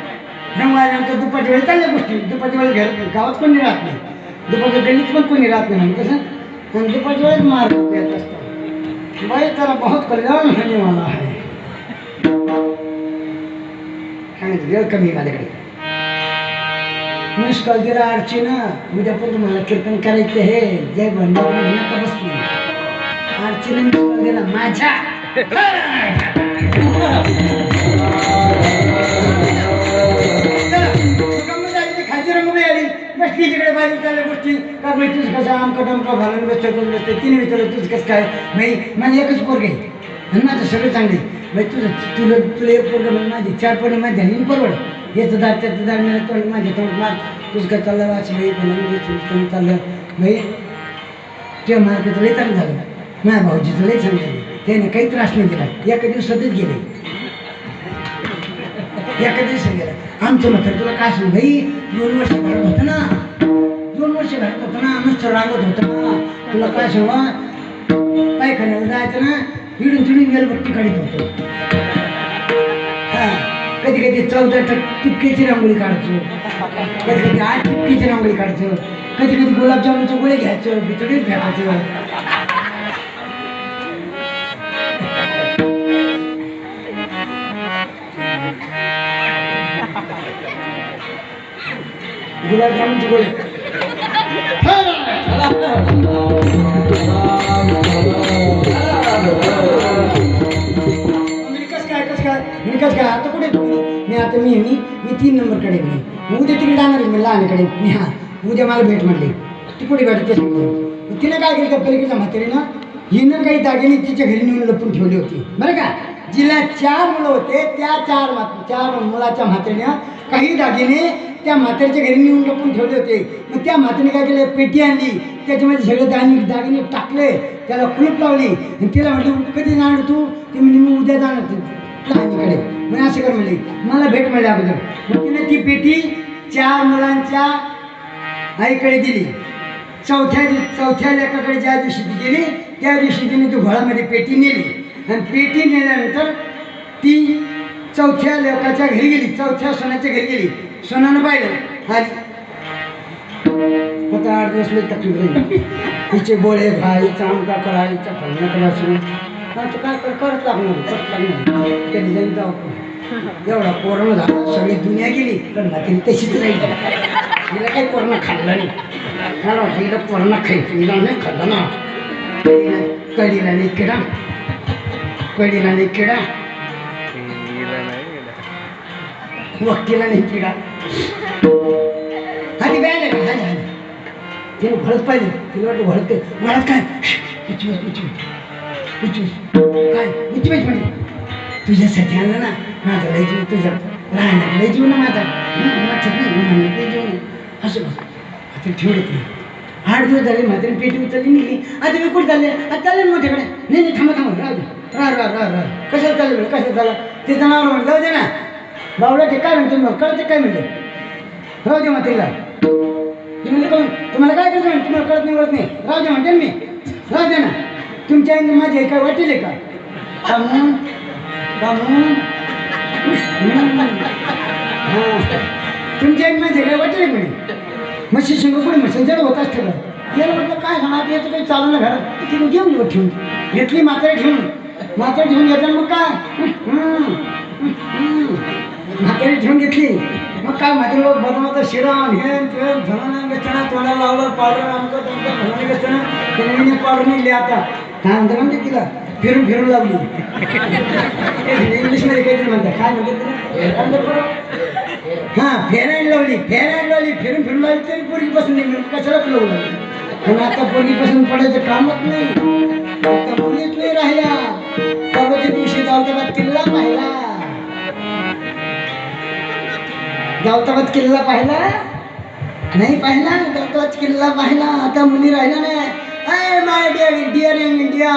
रंगवायल्यानंतर दुपारच्या वेळी चालल्या गोष्टी. दुपारच्या वेळेस गावात कोणी राहत नाही, दुपारच्या गल्लीत पण कोणी राहत नाही. कसं आणि दुपारच्या वेळेस मार येत असतात. बाई त्याला बहुत कल्याण होणे वाला आहे. वेळ कमी माझ्याकडे. मिस कॉल दिला अर्चना, उद्या पण तुम्हाला कीर्तन करायचं हे जय भंडारा नका बसली. अर्चना मिस कॉल दिला माझ्या. खालची रंगबाई आली, बसली तिकडे बाजू चालल्या गोष्टी. का बाई तुझं कसं आमका डमका घालून बसतो करून बसते. तिने विचारलं तुझं कसं काय. बाई माझी एकच पोरग आहे आणि माझं सगळं चांगले. बाई तुला एक पोरग म्हणजे माझी 4 पोरं माझी झाली परवड. याचं दार त्याचं दार मिळत तोंड माझ्या तोंड मार. तुझं काय चाललं वाच बाई पण चाललं. बाई ते मार्केट लई चांगलं झालं, माझ्या भाऊजीचं लई चांगलं झालं. त्याने काही त्रास नाही दिला. एका दिवसातच गेले, एका दिवसात गेला. आमचं म्हातारं तुला काय सांग बाई, 2 वर्ष घरात होतं ना, 2 वर्ष घरात होतं ना, नुसतं रांगत होतं ना. तुला काय सांगा, पायखान्याला जायचं ना, इडून तिडून वेलबट्टी काढत होतो. हां, कधी कधी 14 टिपकीची रांगोळी काढायचो, कधी कधी 8 टिपकीची रांगोळी काढायचो, कधी कधी गुलाबजामुनचे गोळे घ्यायचं, बिचडीत फेकायचं. गुलाबजामुनचे गोळे कसं काय आता कुठे मी आता मी 3 नंबरकडे गेली. उद्या तिकडे जाणार आहे मी लहानकडे. हा उद्या मला भेट म्हटली. ती कुठे भेटते सांगतो. तिने काय केलं त्या पलीकडच्या म्हातारीनं, हिनं काही दागिने तिच्या घरी नेऊन लपून ठेवली होती बरं का. जिला 4 मुलं होते त्या 4 मुलाच्या म्हातारीनं काही दागिने त्या म्हातारीच्या घरी नेऊन लपून ठेवले होते. मग त्या म्हातारीने काय केलं, पेटी आणली, त्याच्यामध्ये सगळे दागिने टाकले, त्याला कुलूप लावली आणि तिला म्हटलं कधी जाणार तू. ती म्हणजे मी उद्या जाणार लहानीकडे. मग असं कर म्हणले, मला भेट मिळाली अगोदर. मग तिने ती पेटी 4 मुलांच्या आईकडे दिली. चौथ्या लेकाकडे ज्या दिवशी ती गेली त्या दिवशी तिने ती घोळामध्ये पेटी नेली आणि पेटी नेल्यानंतर ती 4थ्या लेकाच्या घरी गेली, 4थ्या सोन्याच्या घरी गेली. सोनानं पाहिलं आज होता 8 दिवस लई तकलीफ राहिली. हिचे गोळे खा, हिचा आमका करा, हिचा फलना करा सुरू. तू काय करत लागणार त्यांनी जाऊन जाऊ. एवढा कोरोना झाला, सगळी दुनिया गेली, पण म्हातारी तशीच राहिली. हिला काही कोरोना खाल्ला नाही. मला वाटतं हिला कोरोना खायचं, हिला नाही खाल्ला ना. कळीला नाही किडा, कळीला नाही किडा, वक्तीला नाही किडा. हाती बॅग आहे का? हाय तिने भरत पाहिजे. तिला वाटतं भरत मला काय काय उचवेच म्हणजे तुझ्यासाठी आणलं ना माझा लय जीव, तुझ्या राहणार लय जीव ना माझा लय जीव असं बघ. आता ठेवत नाही. 8 दिवस झाले म्हातारी पेटी उचलली निघली. आता मी कुठे चालले? आता चालले मोठ्याकडे. नाही थांबा राहू दे. राह कशाला चाललं कशाला झालं ते जनावर म्हणत जाऊ दे ना. बावडा ते काय म्हणते मग कळते काय म्हणते राहू दे म्हातारीला. ते म्हणजे कोण तुम्हाला काय करायचं म्हणते, तुम्हाला कळत नाही राहू दे म्हणते मी. राहू दे ना. तुमच्या आई माझी काय वाटेल का कामून कामून हां तुमच्या आई माझी काय वाटेल म्हणे. म्हशी शिंग पुढे म्हशी जड होत असते का. याला म्हटलं काय सांगा याचं काही चालू ना घरात. तिने घेऊन ठेवून घेतली म्हातारी ठेवून घेतलं. मग काय म्हातारी ठेवून घेतली. मग काय म्हातारी लोक बदमाचा शिरा हे झणाना गचना तोंडाला लावलं पावडर आमचं तुमचं झणाने गचना त्याने पावडर निघली. आता काय म्हणतं म्हणजे तिला फिरून लावली. इंग्लिशमध्ये काहीतरी म्हणतात काय म्हणतात हां फेरायला लावली फिरून लावली तरी पोरगी बसून नाही. कशाला लावू लागली. पण आता पोरगी बसून पडायचं कामच नाही. आता मुलीच नाही राहिल्या. परवाच्या दिवशी दौलताबाद किल्ला पाहिला. नाही पाहिला तोच किल्ला पाहिला. आता मुली राहिला नाही. अय माय डिअर इन इंडिया,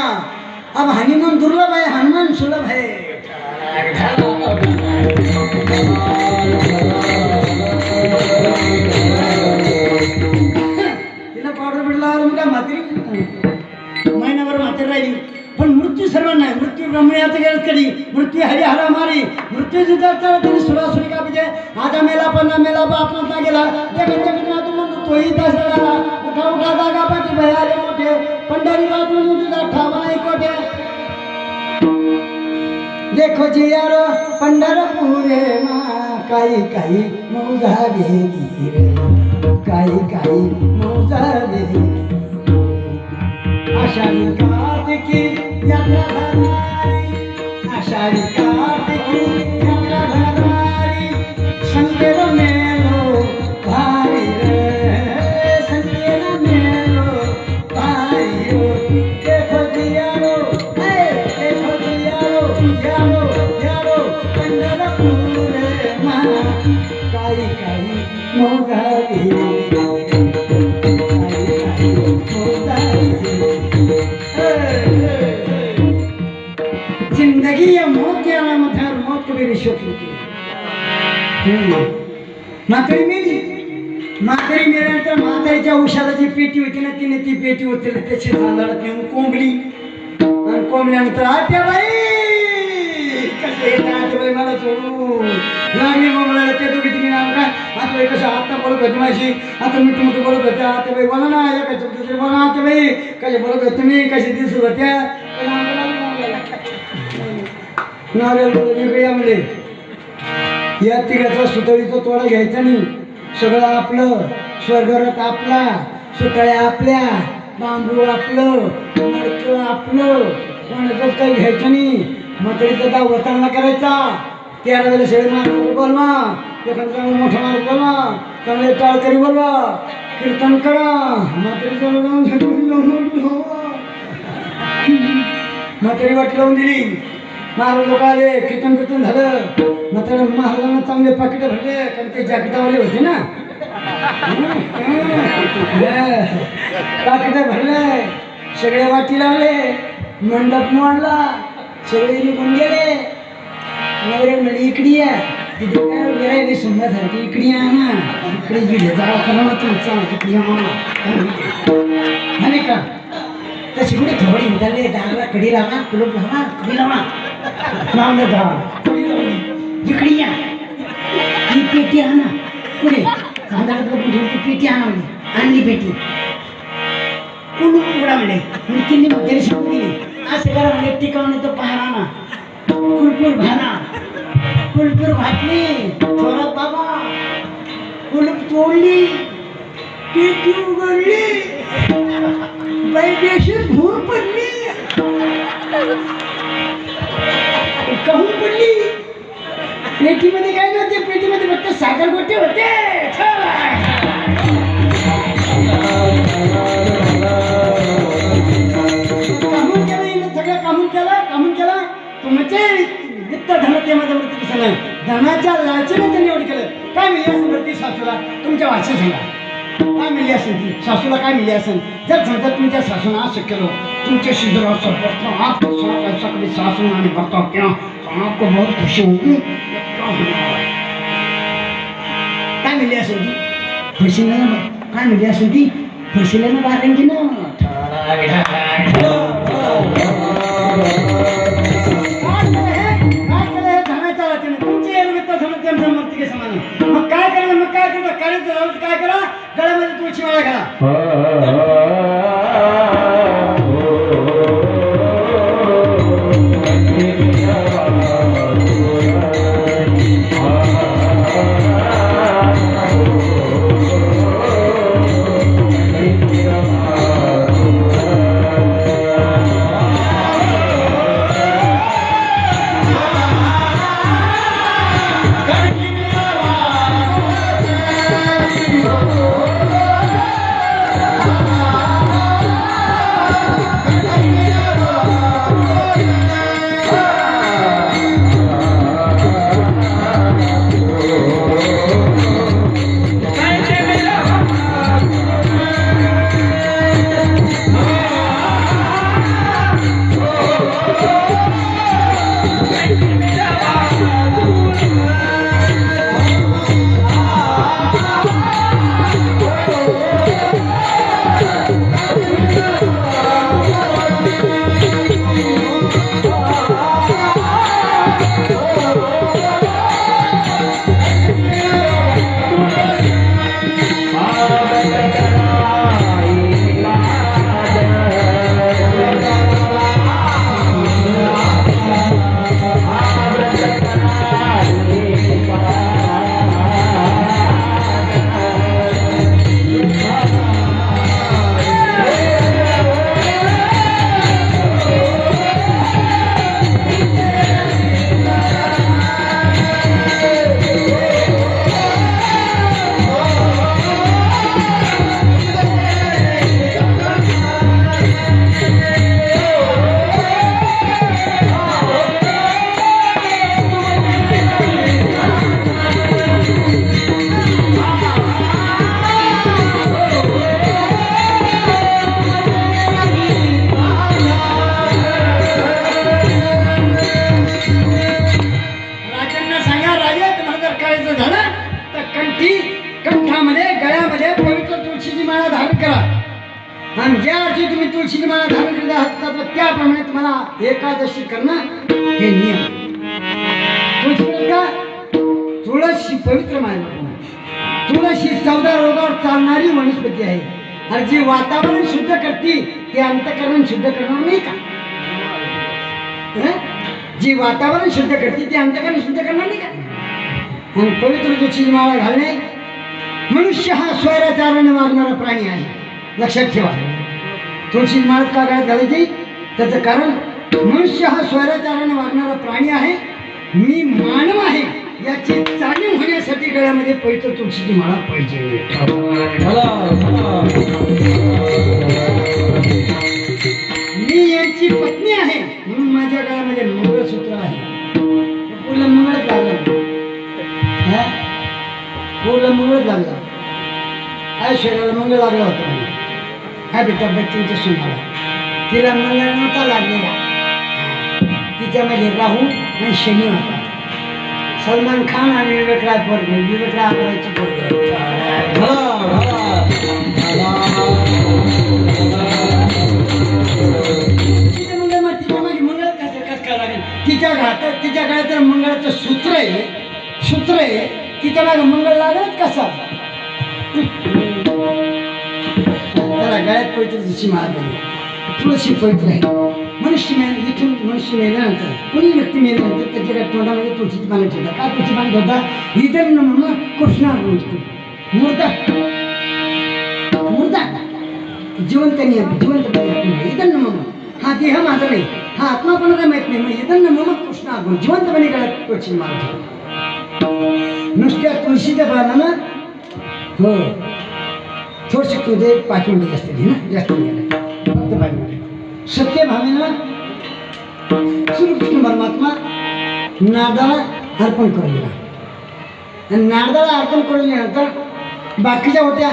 अब हनीमून दुर्लभ आहे, हनुमान सुलभ आहे. तिला पावडर बिडला काय म्हातारी महिनाभर म्हातारी राहिली. पण मृत्यू सर्वांना आहे. मृत्यू ब्रह्मयाचं गेलं कधी, मृत्यू हरी हरा मारी. मृत्यू जिथं तरी सुरासुरी का म्हणजे आता मेला पण मेला बाप नव्हता गेला. तोही दसरा उठा उठा जागा पाठी भयाले मोठे पंढरी बाजून तुझा ठावा नाही कोठे. देखो जी यार पंढरपूर काही काही मौजा वेगी रे, काही काही मौजा वेगी. आषाढी कार्तिकी यात्रा भरणारी, आषाढी कार्तिकी यात्रा भरणारी. संकेत मेलो भारी रे, संकेत मेलो भारी रो. देखो जियारो, देखो जियारो, यारो यारो पंढरपूर मा काही काही मौजा जिंदगी या मौत के अलामत है और मौत को भी रिश्वत होती है. म्हातारी मेली. म्हातारी मेल्यानंतर म्हातारीच्या उशालाची पेटी होती ना, तिने ती पेटी उचलली त्याची झाडाला नेऊन कोंबली. आणि कोंबल्यानंतर आत्याबाई कसे येतात आत्याबाई मला सोडून लागली कोंबल्याला. ते दोघी तिने नाव का आत्याबाई कसं आता बोलत होती माझी, आता मी तुम्ही बोलत होत्या. आत्याबाई बोला ना, एका दुसरे बोला. आत्याबाई कसे बोलत होते तुम्ही, कसे दिसत होत्या. म्हणजे या तिघाचा सुतळीचा तोडा घ्यायचा नाही. सगळं आपलं, स्वर्गरथ आपला, सुतळ्या आपल्या, बांबू आपलं, मडकं आपलं, कोणाचंच काही घ्यायचं नाही. म्हातारीचा दाव वताना करायचा. 13 वेळेला शेळी माणूस बोलवा, एखादा चांगला मोठा माणूस बोलवा, चांगले टाळकरी बोलवा, कीर्तन करा. म्हातारीचा म्हातारी वाट लावून दिली. महाराज लोक आले, कीर्तन कीर्तन झालं. मात्र महाराजांना चांगले पाकिट भरले, कारण ते जॅकेटावाले होते ना. पाकिट भरले, सगळे वाटी लावले, मंडप मोडला, सगळे निघून गेले. नवरे म्हणजे इकडी आहे, तिथे काय गेले सुंदरसारखी इकडी आहे ना, इकडे गेले जावा करा ना तुमचा इकडे म्हणे का तशी कुठे थोडी निघाले. दाराला कडी लावा, कुलूप लावा, कडी लावा, लावलं धावा इकडी या. ही पेटी आणा, पुढे तांदळातलं ती पेटी आणा म्हणजे आणली पेटी. कुलूप उघडा म्हणजे तिने मध्ये सांगून दिली असं करा म्हणजे टिकावणे तो बाहेर आणा. कुलपूर भाना, कुलपूर घातली. थोरात बाबा कुलूप तोडली, पेटी उघडली, बाई बेशी धूर पडली. कहून पडली. पेटीमध्ये काय नव्हते, पेटीमध्ये फक्त सागर गोटे होते. कामून केलं, सगळं कामून केलं. तुमचे वित्त धनतेमध्ये वरती दिसत नाही. धनाच्या लालचीने त्यांनी एवढं केलं. काय मिळली असेल वरती सासूला, तुमच्या वाची सांगा काय मिळली असेल ती सासूला, काय मिळली असेल. जर समजा तुमच्या सासून असं केलं, तुमचे शिजर आपको कभी सासू ने बताओ क्या, आपको बहुत खुशी होगी. काय मिळली असेल ती फशीला, काय मिळली असेल ती फशीला ना बाहेर की ना. मग काय करायचं, काय करा, गळ्यामध्ये तुळशी माळा घाला. तुळशीची माळा धारण केली असतात त्याप्रमाणे तुम्हाला एकादशी करणं हे नियम. तुळशी का? तुळस ही पवित्र मानली. तुळस ही 14 रोगावर चालणारी वनस्पती आहे. आणि जी वातावरण शुद्ध करते ते अंतःकरण शुद्ध करणार नाही का? जी वातावरण शुद्ध करते ते अंतःकरण शुद्ध करणार नाही का? आणि पवित्र तुळशीची माळा घालणे. मनुष्य हा स्वैराचाराने वागणारा प्राणी आहे, लक्षात ठेवा. तुळशीची माळ का गळ्यात घालायची? त्याचं कारण मनुष्य हा स्वैराचाराने वागणारा प्राणी आहे, मी मानव आहे याची जाणीव होण्यासाठी गळ्यामध्ये पवित्र तुळशीची माळा पाहिजे. मी यांची पत्नी आहे म्हणून माझ्या गळ्यामध्ये मंगळसूत्र आहे. पूर्ण मंगळच लागलं, पूर्ण मंगळच लागला. ऐश्वर्याला मंगळ लागला होता. अमिताभ बच्चनच्या सुनाला तिला मंगळ नव्हता लागलेला. तिच्यामध्ये राहू आणि शनी होता. सलमान खान आणि विवेक राय पोरगे, विवेक राय आंबराची पोरगे. तिच्या मंगळ मग तिच्या माझी मंगळ कसं काय लागेल? तिच्या गळ्यात तर मंगळाचं सूत्र आहे. तिच्या मागे मंगळ लागेल कसा? त्याला गळ्यात पवित्र तुळशी माळा दिली. तुळशी पवित्र आहे. मनुष्य मेल्यानंतर कोणी व्यक्ती मेल्यानंतर त्याच्या तोंडामध्ये तुळशीची पानं ठेवतात. का तुळशी पानं ठेवतात? इदन मम कृष्णा मुर्दा जिवंत इदन मम. हा देह माझा नाही, हा आत्मा पण काय माहित नाही. मग इदन मम कृष्णा जिवंतपणे गळ्यात तुळशी माळा ठेवतात. नुसत्या तुळशीच्या पानानं हो थोडसे तुझे 5 मिनिटं असते ना, जास्त फक्त 5 मिनिटं. सत्यभामेनं श्रीकृष्ण परमात्मा नारदाला अर्पण करून दिला. आणि नारदाला अर्पण करून दिल्यानंतर बाकीच्या होत्या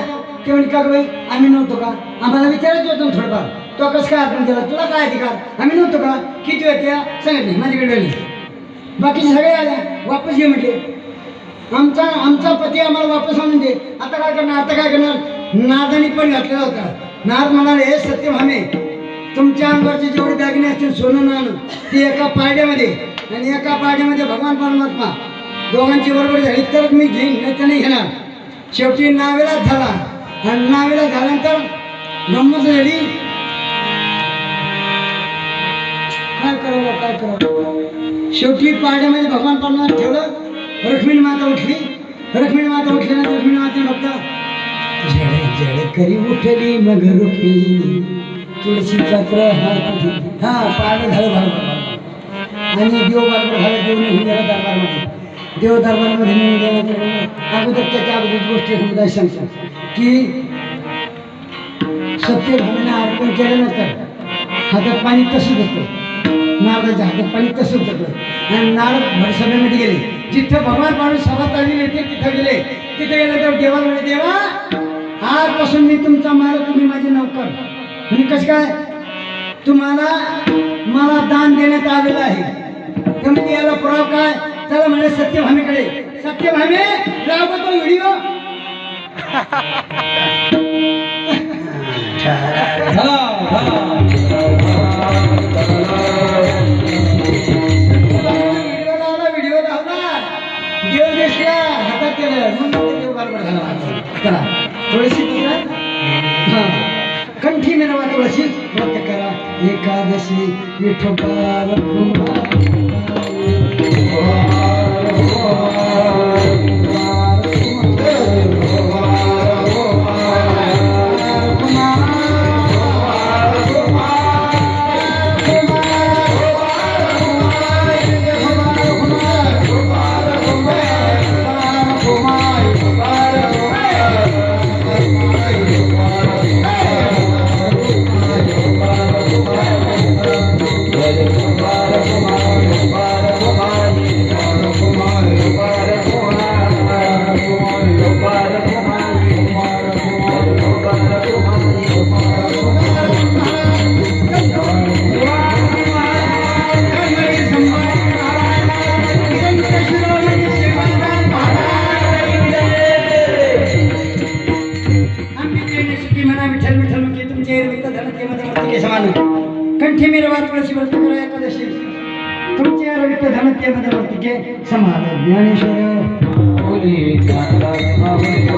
ते म्हणजे का बाई आम्ही नव्हतो का? आम्हाला विचारायचं होतं थोडंफार, तो कसं काय अर्पण केला, तुला काय अधिकार? आम्ही नव्हतो का? किती होत्या सांगितले, माझ्याकडे आली. बाकीचे सगळे आल्या, वापस घे म्हटले. आमचा पती आम्हाला वापस आणून दे. आता काय करणार? नारदानी पण घातलेला होता. नारद म्हणाले, हे सत्यभामे, तुमच्या अंगावरचे जेवढे दागिने असतील सोनं नाणं ते एका पारड्यामध्ये आणि एका पारड्यामध्ये भगवान परमात्मा दोघांची बरोबर झाली तरच मी घेईन, नाही तर नाही घेणार. शेवटी नावेलाच झाला. आणि नावेला झाल्यानंतर गंमत झाली. काय करावं? शेवटी पारड्यामध्ये भगवान परमात्मा ठेवलं. रुक्मिणी माता उठल्यानंतर रुक्मिणी माता बघता जड करी उठली मग रुक्मिणी तुळशीचा प्रहार. हा पाणी झालं बरोबर. आणि देव बरोबर झालं. देव निघून गेला दरबारमध्ये. देव दरबारमध्ये निघून गेल्यानंतर अगोदर त्याच्या अगोदर गोष्टी समुदाय सांगतात की सत्यभामेनं अर्पण केल्यानंतर हातात पाणी तसंच होतं. नारदाच्या हातात पाणी तसंच होतं. आणि नारद भरसभेमध्ये गेले. जिथं भगवान पाणी सभा चाललेली होती तिथं गेले. तिथे गेल्यानंतर देवाला म्हणे, देवा आजपासून मी तुमचा मालक, तुम्ही माझे नौकर. म्हणजे कसं काय? मला दान देण्यात आलेलं आहे. त्यामुळे याला पुरावा काय? चला म्हणजे सत्यभामेकडे. सत्यभामे लाव तो व्हिडिओ. व्हिडिओ लावला. देव दिसला हातात केलं म्हणून देव बरोबर झाला. थोडीशी कंठी मिळवा तुळशी व्रत करा Ekadashi Vithoba. Hare Krishna, Hare Krishna. कंठी मेरवा तुळशी व्रत करा एकादशी तुमचे आरोग्य धन ते मध्ये वर्तिके समाधान ज्ञानेश्वर बोले ज्ञानदास महादेवा